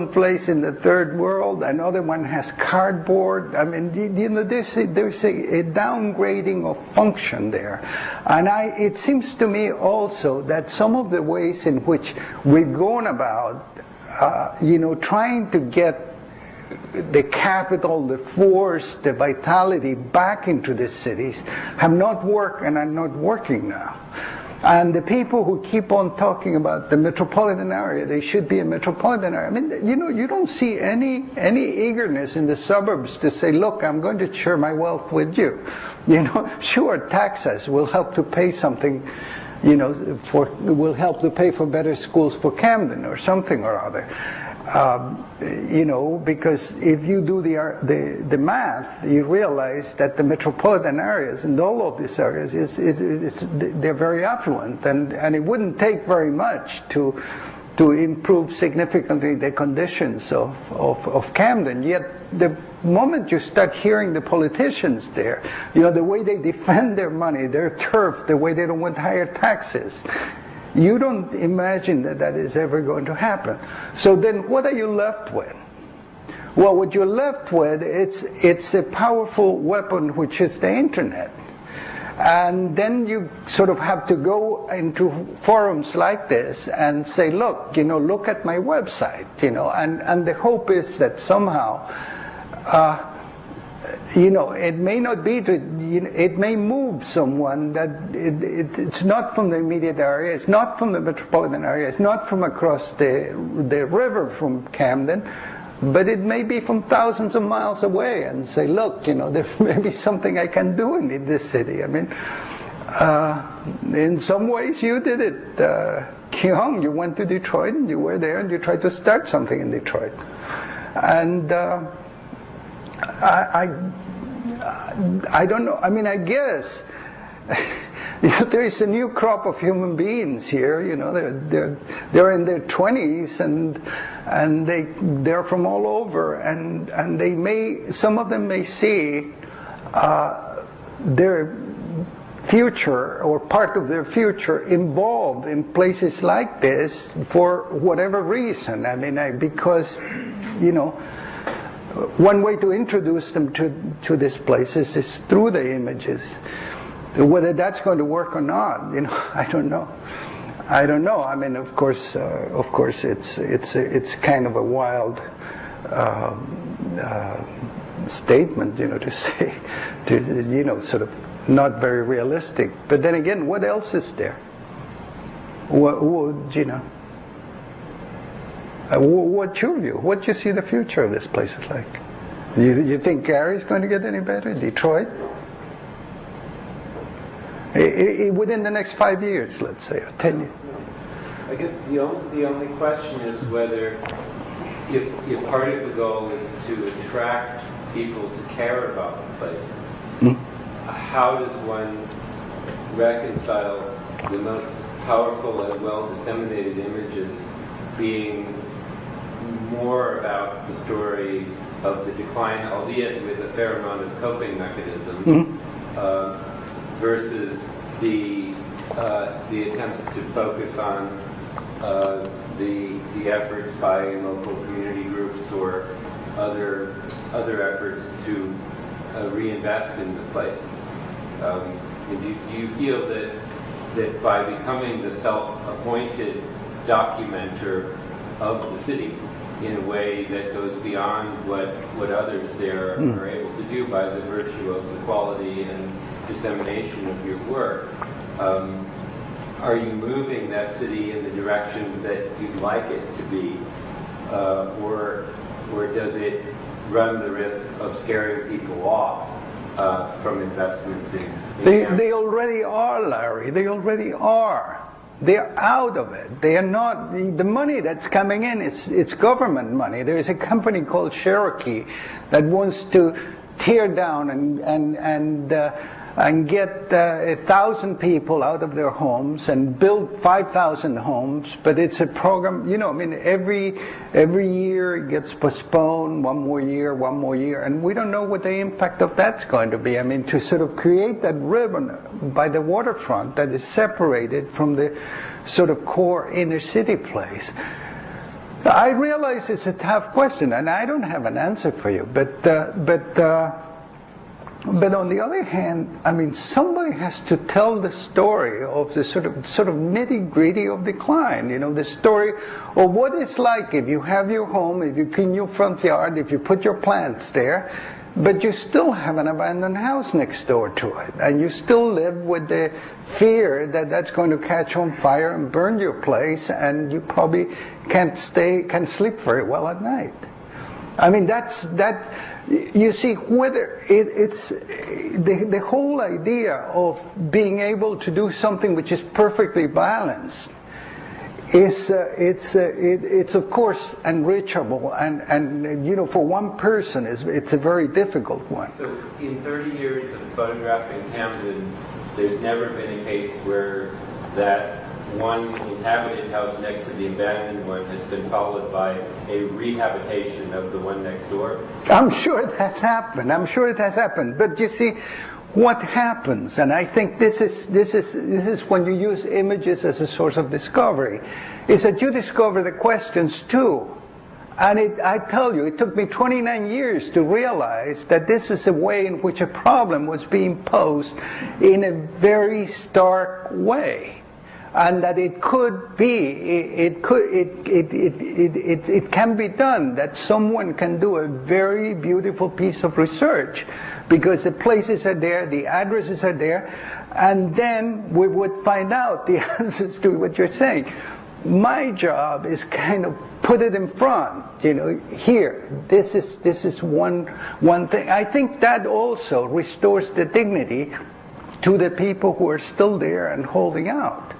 place in the third world. Another one has cardboard. I mean, there's a downgrading of function there. And it seems to me also that some of the ways in which we've gone about, trying to get the capital, the force, the vitality back into the cities have not worked and are not working now. And the people who keep on talking about the metropolitan area, they should be a metropolitan area. I mean, you don't see any eagerness in the suburbs to say, look, I'm going to share my wealth with you. Sure, taxes will help to pay something will help to pay for better schools for Camden or something or other. Because if you do the math, you realize that the metropolitan areas and all of these areas, they're very affluent, and it wouldn't take very much to improve significantly the conditions of Camden. Yet the moment you start hearing the politicians there, the way they defend their money, their turf, the way they don't want higher taxes, you don't imagine that is ever going to happen. So then what are you left with? Well, what you're left with, it's a powerful weapon, which is the internet. And then you sort of have to go into forums like this and say, look, look at my website, and the hope is that somehow, it may not be it may move someone that it's not from the immediate area, it's not from the metropolitan area, it's not from across the river from Camden, but it may be from thousands of miles away, and say, look, there may be something I can do in this city. I mean, in some ways you did it. Kyung, you went to Detroit and you were there and you tried to start something in Detroit. And I don't know. I mean, I guess there is a new crop of human beings here. They're in their 20s and they're from all over, and some of them may see their future or part of their future involved in places like this for whatever reason. I mean, because one way to introduce them to these places is through the images. Whether that's going to work or not, I don't know. I mean, of course, it's kind of a wild statement, to say, sort of not very realistic. But then again, what else is there? What's your view? What do you see the future of this place is like? You think Gary's going to get any better? Detroit? Within the next 5 years, let's say, or 10 years. I guess the only question is whether, if part of the goal is to attract people to care about the places, how does one reconcile the most powerful and well-disseminated images being more about the story of the decline, albeit with a fair amount of coping mechanisms, versus the attempts to focus on the efforts by local community groups or other efforts to reinvest in the places. Do you feel that by becoming the self-appointed documenter of the city in a way that goes beyond what others there are able to do by the virtue of the quality and dissemination of your work, are you moving that city in the direction that you'd like it to be, or does it run the risk of scaring people off from investment in They already are, Larry. They already are. They're out of it. They are not. The money that's coming in, it's government money. There is a company called Cherokee that wants to tear down and get 1,000 people out of their homes and build 5,000 homes. But it's a program, I mean, every year it gets postponed, one more year, and we don't know what the impact of that's going to be. I mean, to sort of create that ribbon by the waterfront that is separated from the sort of core inner city place. I realize it's a tough question, and I don't have an answer for you, but on the other hand, I mean, somebody has to tell the story of the sort of nitty-gritty of decline. The story of what it's like if you have your home, if you clean your front yard, if you put your plants there, but you still have an abandoned house next door to it, and you still live with the fear that that's going to catch on fire and burn your place, and you probably can't sleep very well at night. I mean, you see, whether it's the whole idea of being able to do something which is perfectly balanced is it's of course unreachable, and you know, for one person it's a very difficult one. So in 30 years of photographing Camden, there's never been a case where that one inhabited house next to the abandoned one has been followed by a rehabilitation of the one next door? I'm sure that's happened. I'm sure it has happened. But you see, what happens, and I think this is when you use images as a source of discovery, is that you discover the questions too. And I tell you, it took me 29 years to realize that this is a way in which a problem was being posed in a very stark way. And that it could be, it can be done, that someone can do a very beautiful piece of research because the places are there, the addresses are there, and then we would find out the answers to what you're saying. My job is kind of put it in front, you know, here, this is one thing. I think that also restores the dignity to the people who are still there and holding out.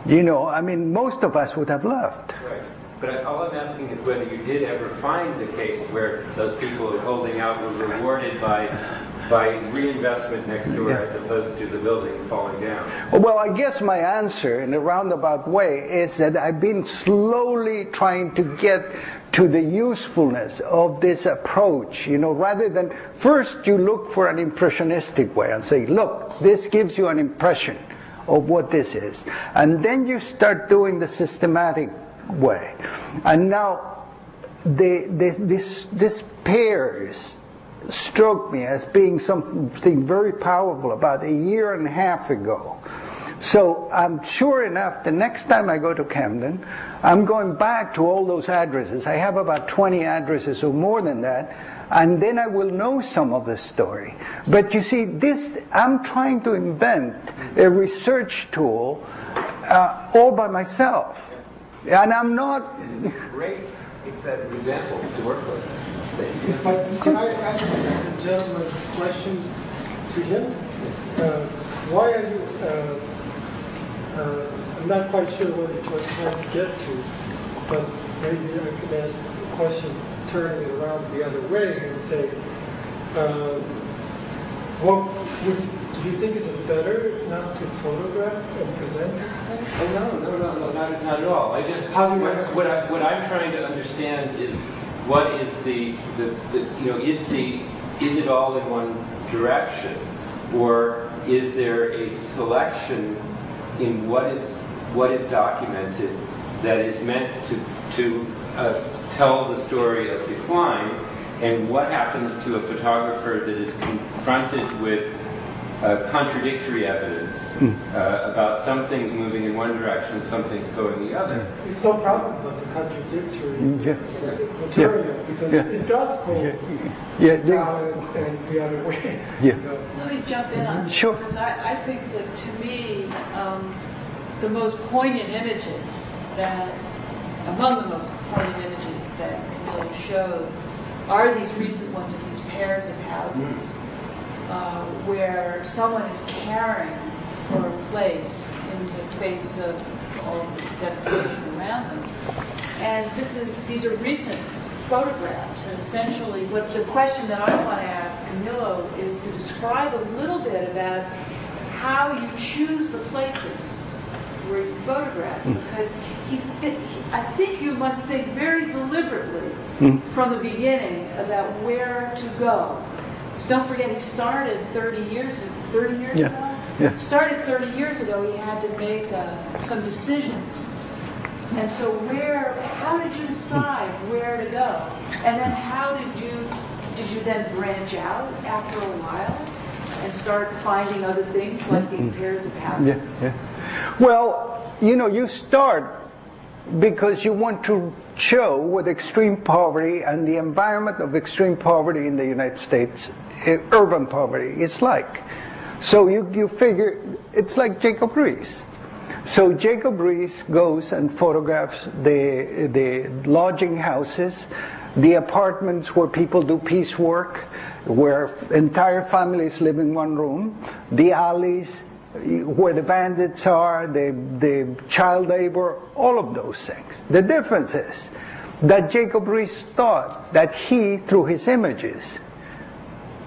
You know, I mean, most of us would have left. Right. But all I'm asking is whether you did ever find a case where those people who are holding out were rewarded by reinvestment next door, as opposed to the building falling down. Well, I guess my answer in a roundabout way is that I've been slowly trying to get to the usefulness of this approach, you know, rather than first you look for an impressionistic way and say, look, this gives you an impression of what this is, and then you start doing the systematic way. And now this pairs struck me as being something very powerful about a year and a half ago. So I'm sure enough, the next time I go to Camden, I'm going back to all those addresses. I have about 20 addresses or more than that, and then I will know some of the story. But you see, I'm trying to invent a research tool all by myself. And I'm not... Great examples to work with. But can I ask the gentleman a question to him? Why are you... I'm not quite sure what you're trying to get to, but maybe I could ask a question turning it around the other way and say, do you think it's better not to photograph and present these things? Oh, no, not at all. I just, what I'm trying to understand is what is is it all in one direction, or is there a selection in what is documented that is meant to tell the story of decline, and what happens to a photographer that is confronted with contradictory evidence about some things moving in one direction, some things going the other. It's no problem about the contradictory material, because it does go down and the other way. Let me jump in on this, because I think that, to me, the most poignant images among the most poignant images that Camilla showed are these recent ones of these pairs of houses where someone is caring for a place in the face of all of this devastation around them. And these are recent photographs, and essentially the question that I want to ask Camillo is to describe a little bit about how you choose the places where you photograph, because I think you must think very deliberately from the beginning about where to go. Because don't forget, he started 30 years ago? Started 30 years ago, he had to make some decisions. And so how did you decide where to go? And then how did you then branch out after a while and start finding other things like these pairs of houses? Well, you start because you want to show what extreme poverty and the environment of extreme poverty in the United States, urban poverty, is like. So you figure, it's like Jacob Riis. So Jacob Riis goes and photographs the lodging houses the apartments where people do piecework, where entire families live in one room, the alleys where the bandits are, the child labor, all of those things. The difference is that Jacob Riis thought that he, through his images,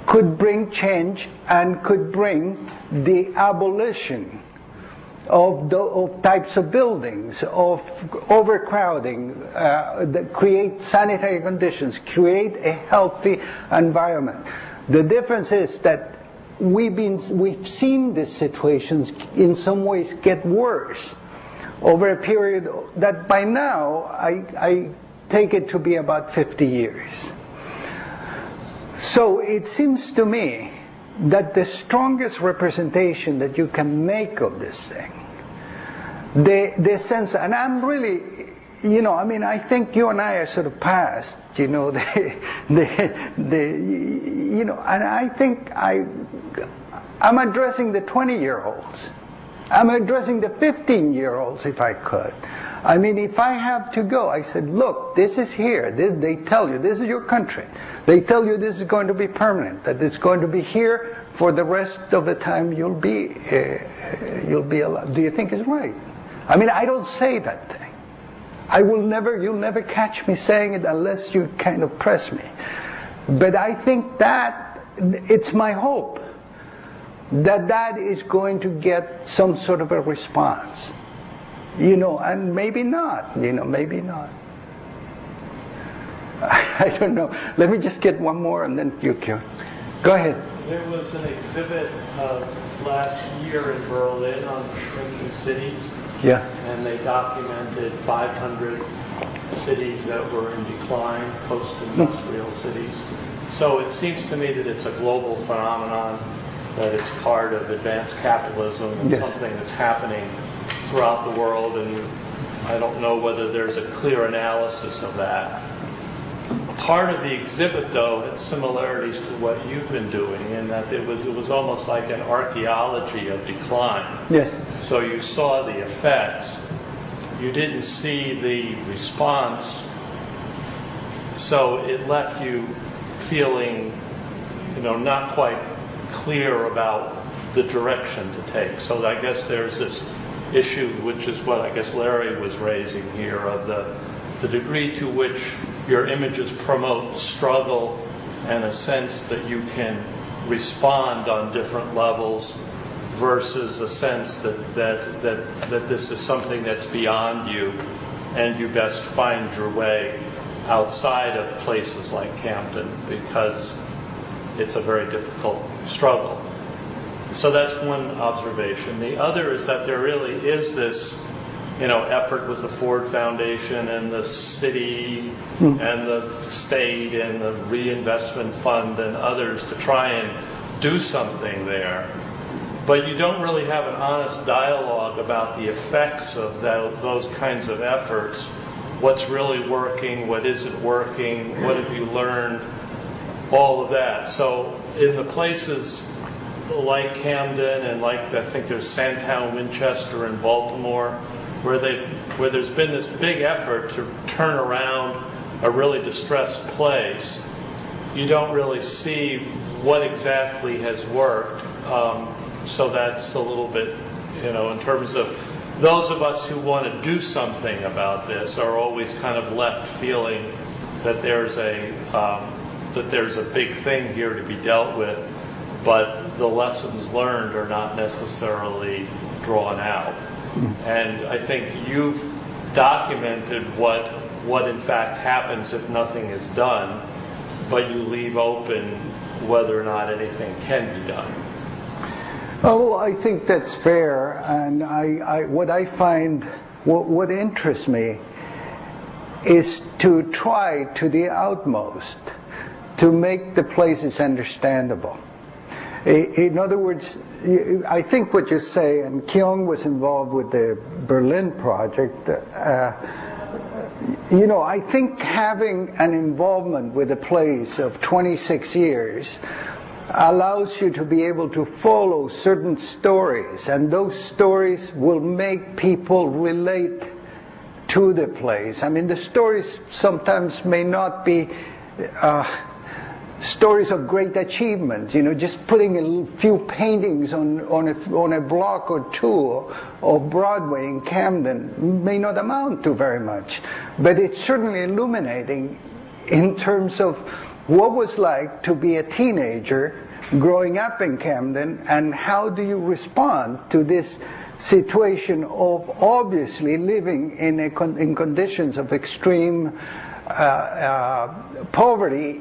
could bring change and could bring the abolition of types of buildings, of overcrowding, create sanitary conditions, create a healthy environment. The difference is that we've seen these situations in some ways get worse over a period that by now I take it to be about 50 years. So it seems to me that the strongest representation that you can make of this thing, the sense, and I'm really, you know, I mean, I think you and I are sort of past, you know, you know, and I think I'm addressing the 20-year-olds. I'm addressing the 15-year-olds if I could. I mean, if I have to go, I said, look, this is here. They tell you, this is your country. They tell you this is going to be permanent, that it's going to be here for the rest of the time you'll be alive. Do you think it's right? I mean, I don't say that thing. You'll never catch me saying it unless you kind of press me. But I think that it's my hope that that is going to get some sort of a response. You know, and maybe not, you know, maybe not. I don't know. Let me just get one more and then you can. Go ahead. There was an exhibit last year in Berlin on shrinking cities. Yeah. And they documented 500 cities that were in decline, post-industrial cities. So it seems to me that it's a global phenomenon, that it's part of advanced capitalism and yes. something that's happening throughout the world, and I don't know whether there's a clear analysis of that. Part of the exhibit, though, had similarities to what you've been doing, in that it was almost like an archaeology of decline. Yes. So you saw the effects, you didn't see the response, so it left you feeling, you know, not quite clear about the direction to take. So I guess there's this issue, which is what I guess Larry was raising here, of the degree to which your images promote struggle and a sense that you can respond on different levels, versus a sense that this is something that's beyond you and you best find your way outside of places like Camden because it's a very difficult struggle. So that's one observation. The other is that there really is this, you know, effort with the Ford Foundation and the city and the state and the reinvestment fund and others to try and do something there. But you don't really have an honest dialogue about the effects of those kinds of efforts. What's really working, what isn't working, what have you learned, all of that. So in the places like Camden and like, I think there's Sandtown, Winchester, and Baltimore, where there's been this big effort to turn around a really distressed place, you don't really see what exactly has worked. So that's a little bit, you know, in terms of those of us who want to do something about this are always kind of left feeling that there's a big thing here to be dealt with, but the lessons learned are not necessarily drawn out. And I think you've documented what in fact happens if nothing is done, but you leave open whether or not anything can be done. Oh, I think that's fair, and what I find, what interests me is to try to the utmost to make the places understandable. In other words, I think what you say, and Kyung was involved with the Berlin project, you know, I think having an involvement with a place of 26 years allows you to be able to follow certain stories, and those stories will make people relate to the place. I mean, the stories sometimes may not be stories of great achievement, you know, just putting a few paintings on a block or two of Broadway in Camden may not amount to very much, but it's certainly illuminating in terms of what was like to be a teenager growing up in Camden, and how do you respond to this situation of obviously living in conditions of extreme poverty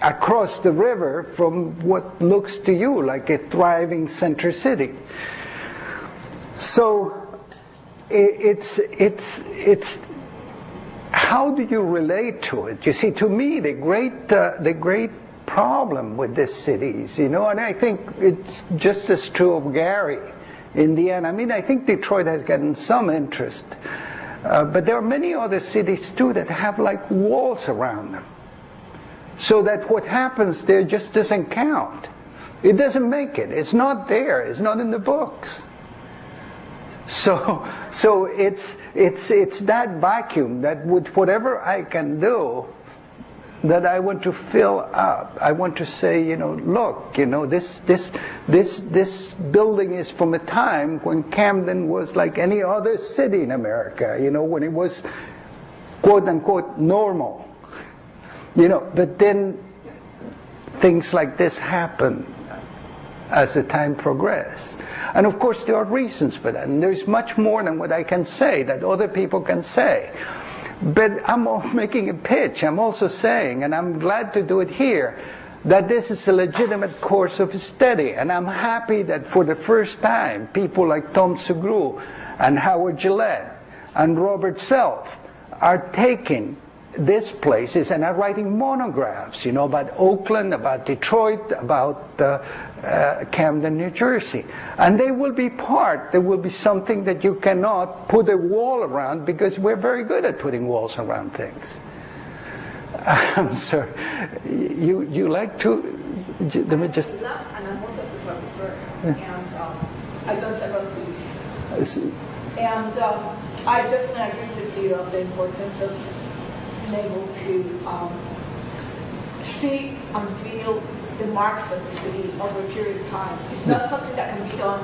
across the river from what looks to you like a thriving center city. So it's how do you relate to it? You see, to me, the great problem with these cities, you know, and I think it's just as true of Gary in the end. I mean, I think Detroit has gotten some interest, but there are many other cities too that have like walls around them, so that what happens there just doesn't count. It doesn't make it. It's not there. It's not in the books. So it's that vacuum that with whatever I can do, that I want to fill up. I want to say, you know, look, you know, this building is from a time when Camden was like any other city in America, you know, when it was quote unquote normal, you know, but then things like this happen as the time progresses. And of course there are reasons for that, and there's much more than what I can say that other people can say. But I'm making a pitch. I'm also saying, and I'm glad to do it here, that this is a legitimate course of study. And I'm happy that for the first time, people like Tom Segru and Howard Gillette and Robert Self are taking these places and are writing monographs, you know, about Oakland, about Detroit, about Camden, New Jersey. And they will be there will be something that you cannot put a wall around, because we're very good at putting walls around things. I'm sorry. You like to, let me just. And I'm also a photographer, and I've done several cities. And I definitely agree with you of the importance of being able to see and feel the marks of the city over a period of time. It's not something that can be done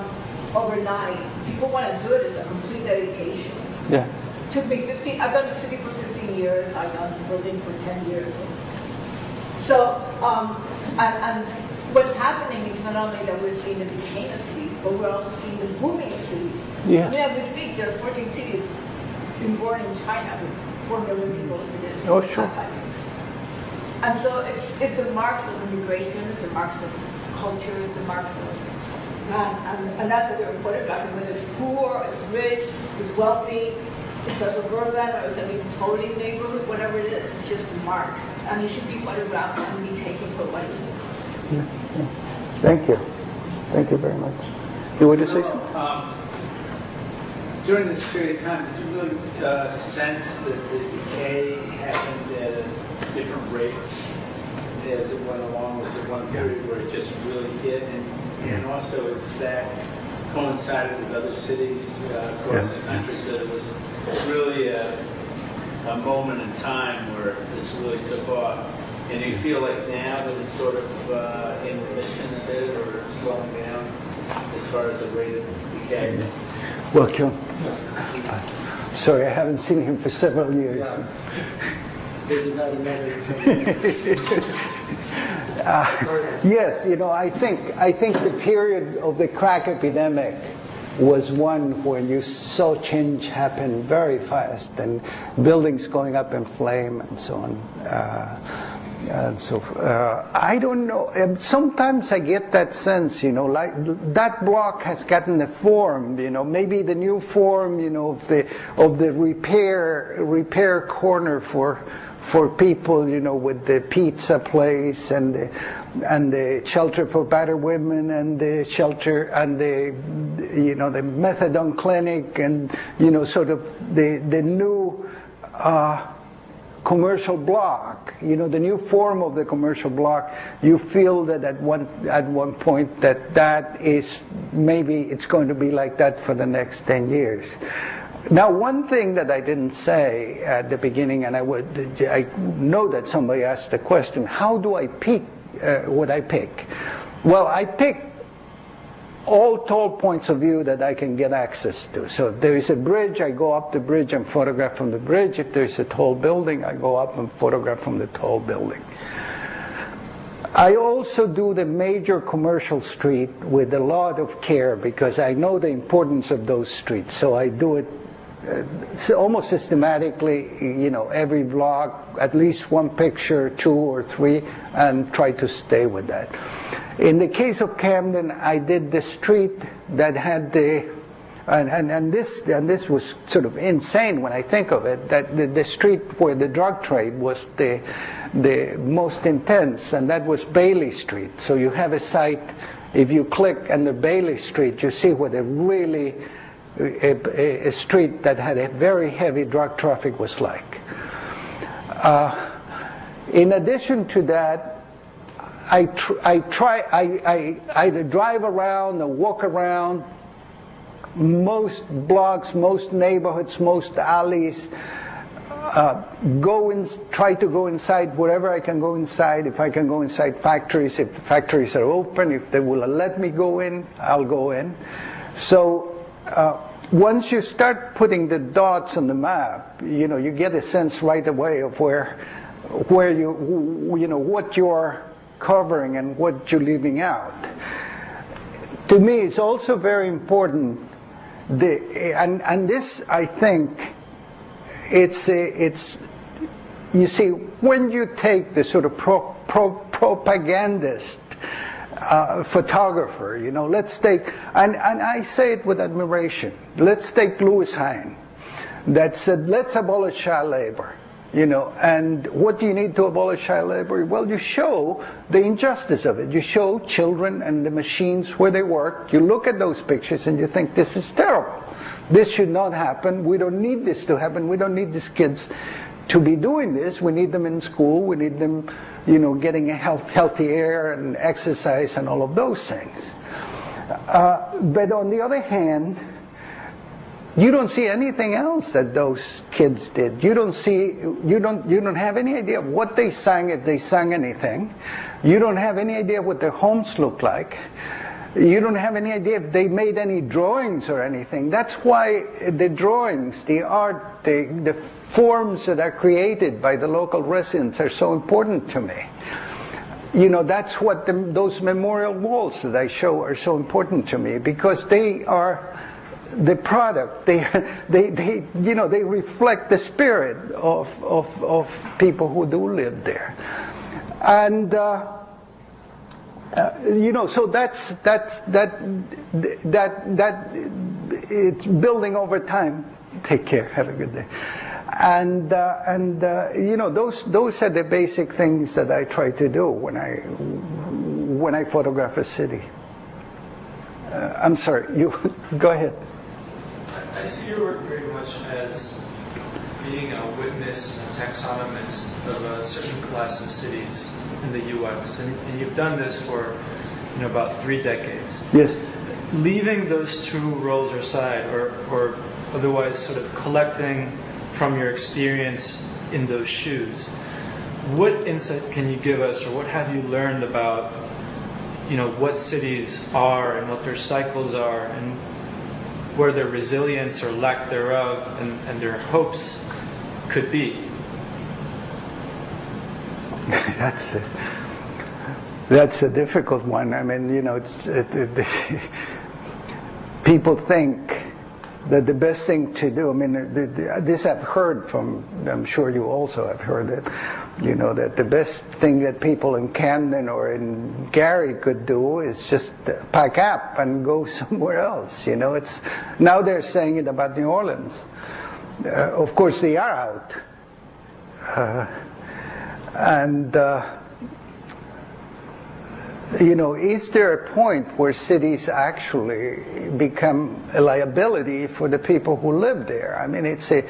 overnight. People want to do it as a complete dedication. Yeah. Took me 15. I've done the city for 15 years. I've done Berlin for 10 years. So, and what's happening is not only that we're seeing the decay of cities, but we're also seeing the booming of cities. Yeah. I mean, as we speak, there's 14 cities being born in China with 4 million people as it is. Oh, sure. And so it's the marks of immigration, it's the marks of culture, it's the marks of, and that's what they're photographing, whether it's poor, it's rich, it's wealthy, it's a suburban, or it's an imploding neighborhood, whatever it is, it's just a mark. And it should be photographed and be taken for what it is. Yeah. Thank you. Thank you very much. You want to say something? During this period of time, did you really sense that the decay happened at different rates as it went along? Was there one period where it just really hit? And also, is that coincided with other cities across the country, so it was really a moment in time where this really took off? And do you feel like now that it's sort of in remission a bit, or it's slowing down as far as the rate of decay? Welcome. Sorry, I haven't seen him for several years. Yes, you know, I think the period of the crack epidemic was one when you saw change happen very fast, and buildings going up in flame and so on. And so I don't know. Sometimes I get that sense, you know, like that block has gotten a form, you know, maybe the new form, you know, of the repair corner for people, you know, with the pizza place and the shelter for battered women and the shelter and the, you know, the methadone clinic and, you know, sort of the new commercial block, you know, the new form of the commercial block. You feel that at one point that is, maybe it's going to be like that for the next 10 years. Now, one thing that I didn't say at the beginning, and I know that somebody asked the question, how do I pick what I pick? Well, I pick all tall points of view that I can get access to. So if there is a bridge, I go up the bridge and photograph from the bridge. If there's a tall building, I go up and photograph from the tall building. I also do the major commercial street with a lot of care because I know the importance of those streets. So I do it almost systematically, you know, every block, at least one picture, 2 or 3, and try to stay with that. In the case of Camden, I did the street that had the, and this was sort of insane when I think of it, that the street where the drug trade was the most intense, and that was Bailey Street. So you have a site, if you click on the Bailey Street, you see what a really, a street that had a very heavy drug traffic was like. In addition to that, I either drive around or walk around most blocks, most neighborhoods, most alleys, try to go inside wherever I can go inside. If I can go inside factories, if the factories are open, if they will let me go in, I'll go in. So once you start putting the dots on the map, you know, you get a sense right away of where you know, what you're covering and what you're leaving out. To me, it's also very important, and this, I think, it's you see, when you take the sort of propagandist photographer, you know, let's take, and I say it with admiration, let's take Louis Hine, that said, let's abolish child labor. You know, and what do you need to abolish child labor? Well, you show the injustice of it. You show children and the machines where they work. You look at those pictures and you think, this is terrible. This should not happen. We don't need this to happen. We don't need these kids to be doing this. We need them in school. We need them, you know, getting a healthy air and exercise and all of those things. But on the other hand, you don't see anything else that those kids did. You don't have any idea of what they sang, if they sang anything. You don't have any idea what their homes look like. You don't have any idea if they made any drawings or anything. That's why the drawings, the art, the forms that are created by the local residents are so important to me. You know, that's what those memorial walls that I show are so important to me, because they are the product. They you know, they reflect the spirit of people who do live there, and you know, so that it's building over time. Take care. Have a good day. And you know, those are the basic things that I try to do when I photograph a city. I'm sorry. You go ahead. I see your work very much as being a witness and a taxonomist of a certain class of cities in the U.S. And you've done this for, you know, about 3 decades. Yes. Leaving those two roles aside, or otherwise sort of collecting from your experience in those shoes, what insight can you give us, or what have you learned about, you know, what cities are and what their cycles are, and where their resilience or lack thereof and their hopes could be? That's a difficult one. I mean, you know, people think that the best thing to do, I mean, this I've heard from, I'm sure you also have heard it, you know, that the best thing that people in Camden or in Gary could do is just pack up and go somewhere else. You know, it's, now they're saying it about New Orleans. Of course, they are out. You know, is there a point where cities actually become a liability for the people who live there? I mean, it's a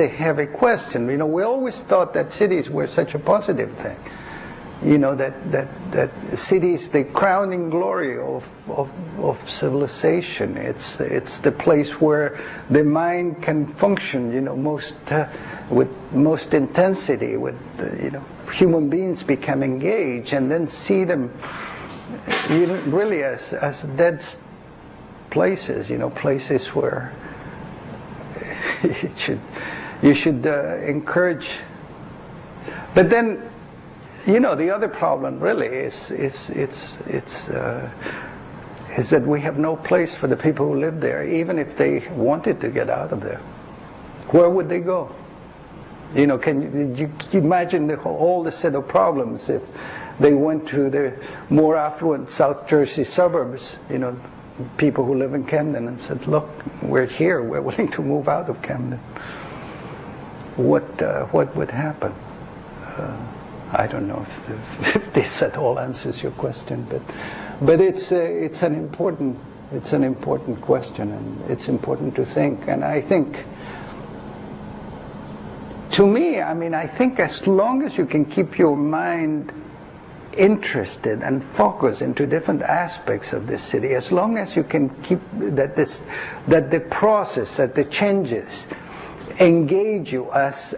heavy question. You know, we always thought that cities were such a positive thing. you know, that city is the crowning glory of civilization. It's the place where the mind can function, you know, with most intensity, with you know, human beings become engaged, and then see them, you know, really as dead places, you know, places where you should encourage. But then, you know, the other problem really is that we have no place for the people who live there, even if they wanted to get out of there. Where would they go? You know, can you imagine all the set of problems if they went to the more affluent South Jersey suburbs, you know, people who live in Camden, and said, look, we're here, we're willing to move out of Camden. What would happen? I don't know if this at all answers your question, but it's an important question, and it's important to think. And I think, to me, I mean, I think as long as you can keep your mind interested and focused into different aspects of this city, as long as you can keep that the process, that the changes engage you as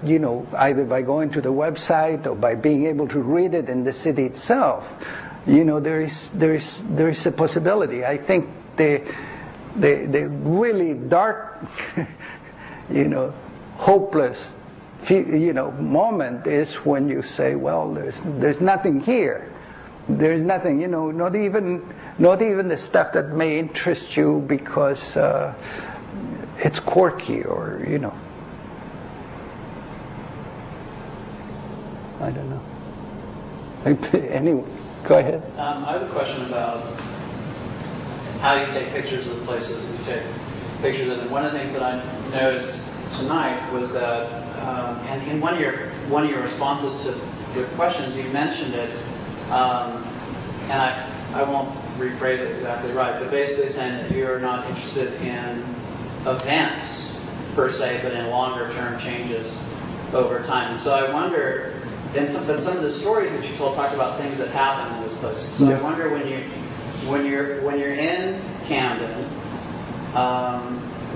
you know, either by going to the website or by being able to read it in the city itself, you know, there is a possibility. I think the really dark, you know, hopeless, you know, moment is when you say, well, there's nothing here. There's nothing, you know, not even the stuff that may interest you because it's quirky, or, you know, I don't know. Anyway, go ahead. I have a question about how you take pictures of the places that you take pictures of. And one of the things that I noticed tonight was that, and in one of your responses to the questions, you mentioned it, and I won't rephrase it exactly right, but basically saying that you're not interested in events per se, but in longer term changes over time. And so I wonder, but some of the stories that you told talk about things that happen in those places. So I wonder when you're in Camden,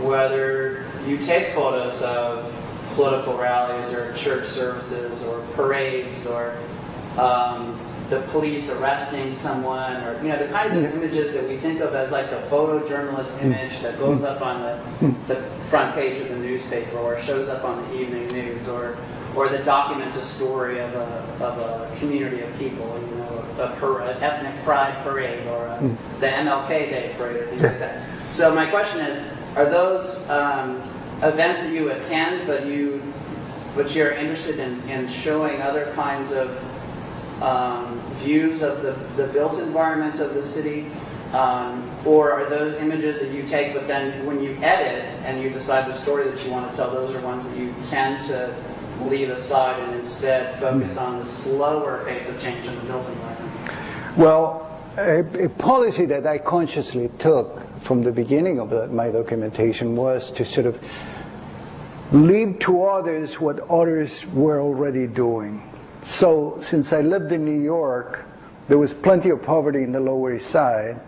whether you take photos of political rallies or church services or parades or the police arresting someone, or, you know, the kinds of images that we think of as like a photojournalist image that goes up on the front page of the newspaper, or shows up on the evening news, or that documents a story of a community of people, you know, an ethnic pride parade, or the MLK Day parade, or things like that. So my question is, are those events that you attend, but you're interested in showing other kinds of views of the built environment of the city, or are those images that you take, but then when you edit and you decide the story that you want to tell, those are ones that you tend to leave aside and instead focus on the slower pace of change in the built environment? Well, a policy that I consciously took from the beginning of my documentation was to sort of leave to others what others were already doing. So since I lived in New York, there was plenty of poverty in the Lower East Side,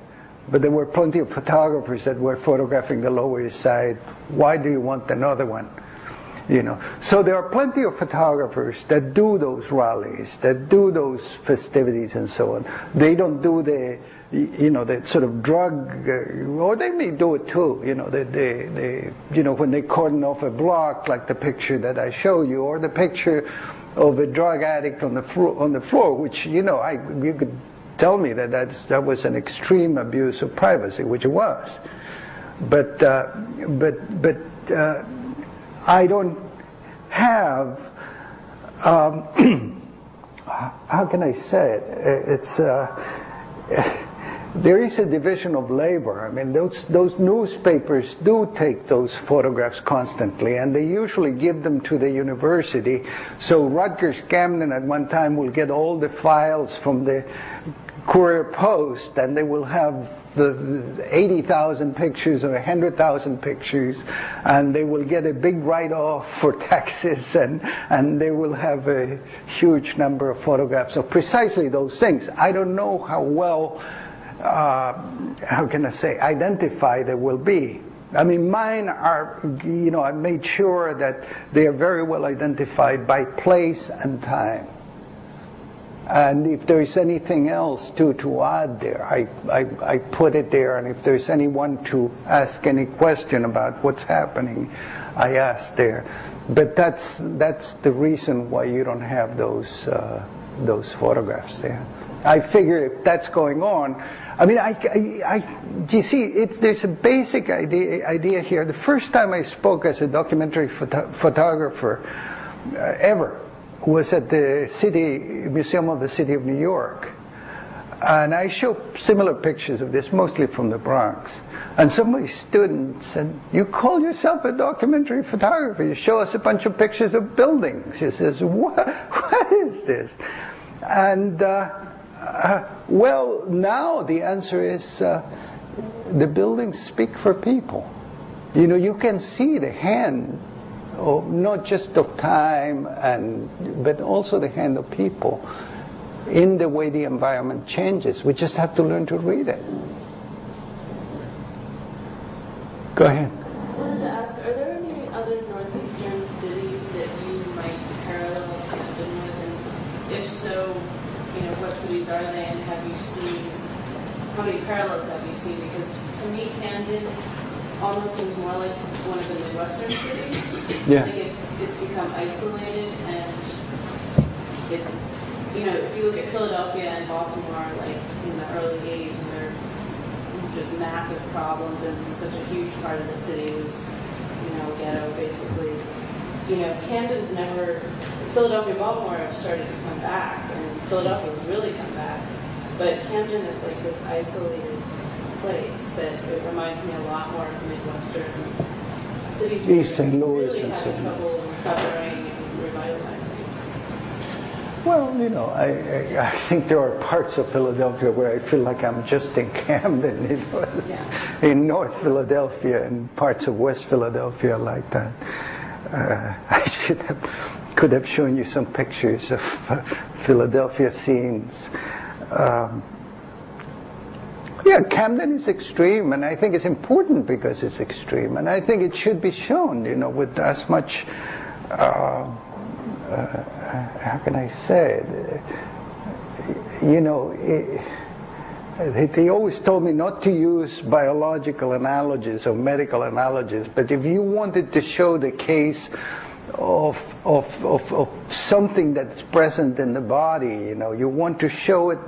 but there were plenty of photographers that were photographing the Lower East Side. Why do you want another one? You know, so there are plenty of photographers that do those rallies, that do those festivities and so on. They don't do the, you know, the sort of drug, or they may do it too. You know, they you know, when they cordon off a block, like the picture that I show you, or the picture of a drug addict on the floor, which, you know, you could tell me that was an extreme abuse of privacy, which it was. But I don't have, how can I say it? It's, there is a division of labor. I mean, those newspapers do take those photographs constantly, and they usually give them to the university. So Rutgers Camden at one time will get all the files from the Courier Post, and they will have the 80,000 pictures or 100,000 pictures, and they will get a big write-off for taxes, and they will have a huge number of photographs of precisely those things. I don't know how well, how can I say, identified they will be. I mean, mine are, you know, I made sure that they are very well identified by place and time. And if there is anything else to add there, I put it there. And if there's anyone to ask any question about what's happening, I ask there. But that's the reason why you don't have those photographs there. I figure if that's going on, I mean, you see, there's a basic idea here. The first time I spoke as a documentary photographer ever was at the Museum of the City of New York. And I show similar pictures of this, mostly from the Bronx. And somebody stood and said, "You call yourself a documentary photographer? You show us a bunch of pictures of buildings." He says, what is this? And well, now the answer is the buildings speak for people. You know, you can see the hand, not just of time, but also the hand of people in the way the environment changes. We just have to learn to read it. Go ahead. I wanted to ask, are there any other northeastern cities that you might parallel Camden with? And if so, you know, what cities are they, and have you seen, how many parallels have you seen? Because to me, Camden almost seems more like one of the Midwestern cities. Yeah. I think it's become isolated, and it's, you know, if you look at Philadelphia and Baltimore, like in the early 80s, when there were just massive problems and such a huge part of the city was, you know, ghetto, basically. You know, Camden's never, Philadelphia and Baltimore have started to come back, and Philadelphia has really come back, but Camden is like this isolated place that it reminds me a lot more of Midwestern cities. East St. Louis really and so having trouble recovering and revitalizing. Well, you know, I think there are parts of Philadelphia where I feel like I'm just in Camden, you know, in North Philadelphia and parts of West Philadelphia like that. I could have shown you some pictures of Philadelphia scenes. Yeah, Camden is extreme, and I think it's important because it's extreme, and I think it should be shown, you know, with as much, how can I say it? You know, they always told me not to use biological analogies or medical analogies, but if you wanted to show the case of something that's present in the body, you know, you want to show it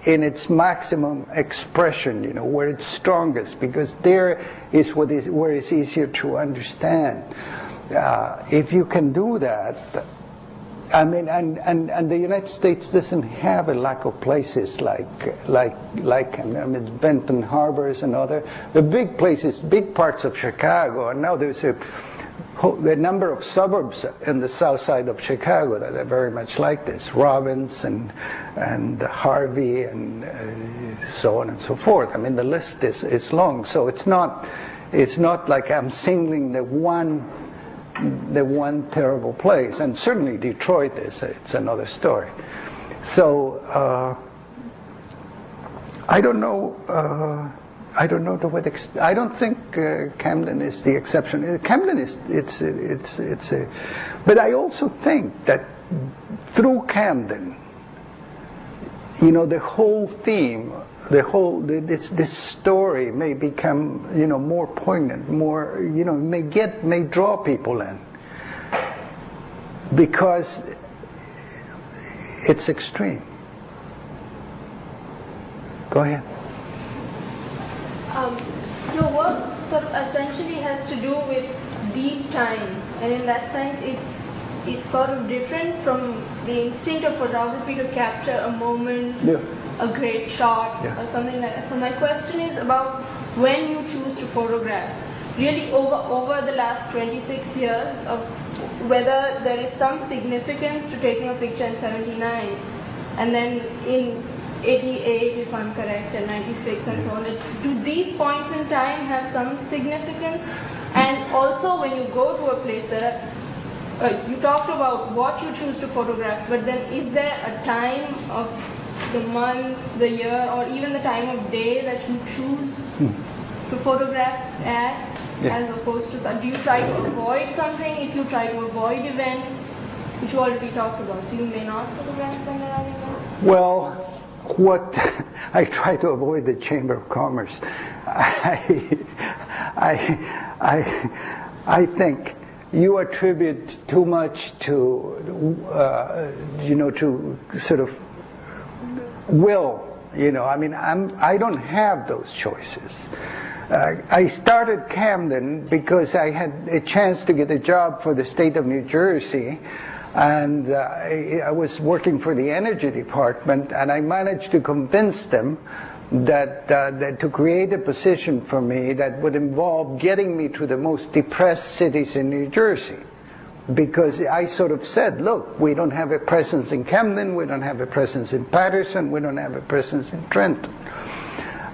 in its maximum expression, you know, where it's strongest, because there is where it's easier to understand. If you can do that, I mean, and the United States doesn't have a lack of places like I mean, Benton Harbor is another. The big places, big parts of Chicago, and now there's the number of suburbs in the south side of Chicago that are very much like this. Robbins and Harvey and so on and so forth. I mean, the list is long. So it's not like I'm singling the one terrible place. And certainly Detroit it's another story. So I don't know. I don't know to what extent. I don't think Camden is the exception. Camden is but I also think that through Camden, you know, the whole theme, this story may become, you know, more poignant, more, you know, may draw people in, because it's extreme. Go ahead. Your work sort of essentially has to do with deep time, and in that sense it's sort of different from the instinct of photography to capture a moment, a great shot, or something like that. So my question is about when you choose to photograph, really over the last 26 years, of whether there is some significance to taking a picture in 79, and then in 88, if I'm correct, and 96, and so on. Do these points in time have some significance? And also, when you go to a place, you talked about what you choose to photograph, but then is there a time of the month, the year, or even the time of day that you choose to photograph at, as opposed to, do you try to avoid something? If you try to avoid events, which you already talked about, so you may not photograph when there are events? Well, what I try to avoid the Chamber of Commerce. I think you attribute too much to, to sort of will. I mean, I don't have those choices. I started Camden because I had a chance to get a job for the state of New Jersey, and I was working for the energy department, and I managed to convince them that to create a position for me that would involve getting me to the most depressed cities in New Jersey. Because I sort of said, look, we don't have a presence in Camden, we don't have a presence in Patterson, we don't have a presence in Trenton.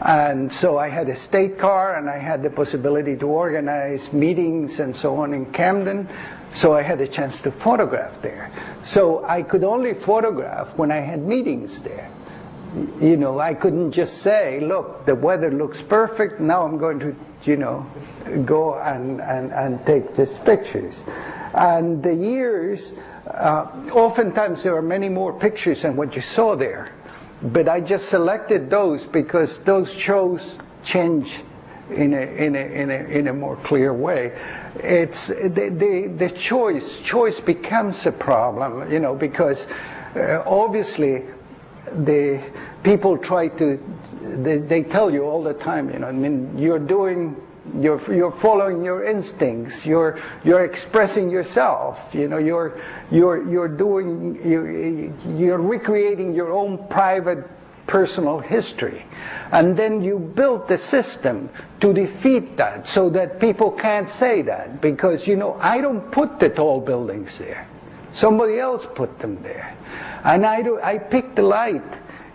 And so I had a state car, and I had the possibility to organize meetings and so on in Camden, so I had a chance to photograph there. So I could only photograph when I had meetings there. I couldn't just say, look, the weather looks perfect, now I'm going to, go and take these pictures. And the years, oftentimes there are many more pictures than what you saw there. But I just selected those because those shows change in a more clear way. It's the choice becomes a problem, because obviously the people try to, they tell you all the time, I mean, you're following your instincts, you're expressing yourself, you're recreating your own private personal history, and then you build the system to defeat that so that people can't say that, because I don't put the tall buildings there, somebody else put them there, and I pick the light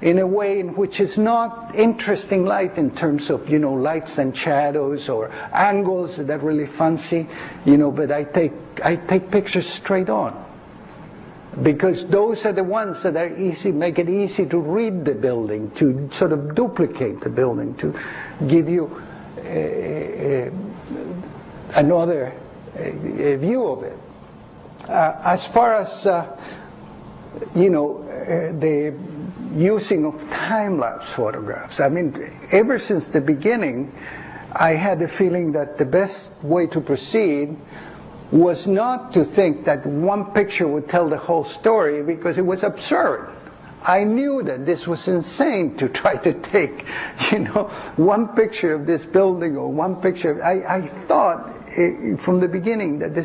in a way in which is not interesting light in terms of, lights and shadows or angles that are really fancy, but I take pictures straight on. Because those are the ones that are easy, make it easy to read the building, to sort of duplicate the building, to give you another view of it. As far as, the using of time-lapse photographs. I mean, ever since the beginning, I had the feeling that the best way to proceed was not to think that one picture would tell the whole story, because it was absurd. I knew that this was insane to try to take, one picture of this building or one picture. I thought from the beginning that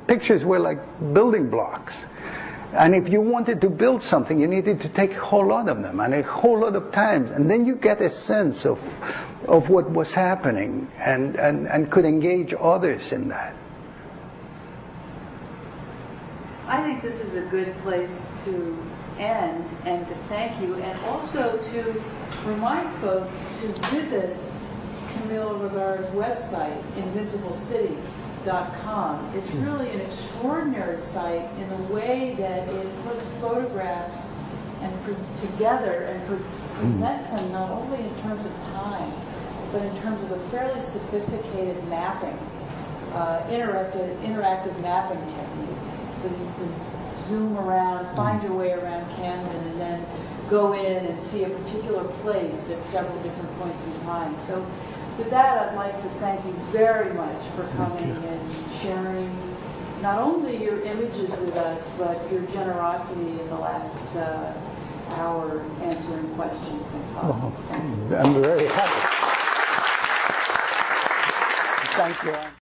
pictures were like building blocks. And if you wanted to build something, you needed to take a whole lot of them, and a whole lot of times, and then you get a sense of what was happening, and could engage others in that. I think this is a good place to end, and to thank you, and also to remind folks to visit Camille Rivera's website, InvisibleCities.com. It's really an extraordinary site in the way that it puts photographs and together and presents them not only in terms of time, but in terms of a fairly sophisticated mapping, interactive mapping technique, so that you can zoom around, find your way around Camden, and then go in and see a particular place at several different points in time. So with that, I'd like to thank you very much for coming and sharing not only your images with us, but your generosity in the last hour answering questions and talk. I'm very happy. Thank you.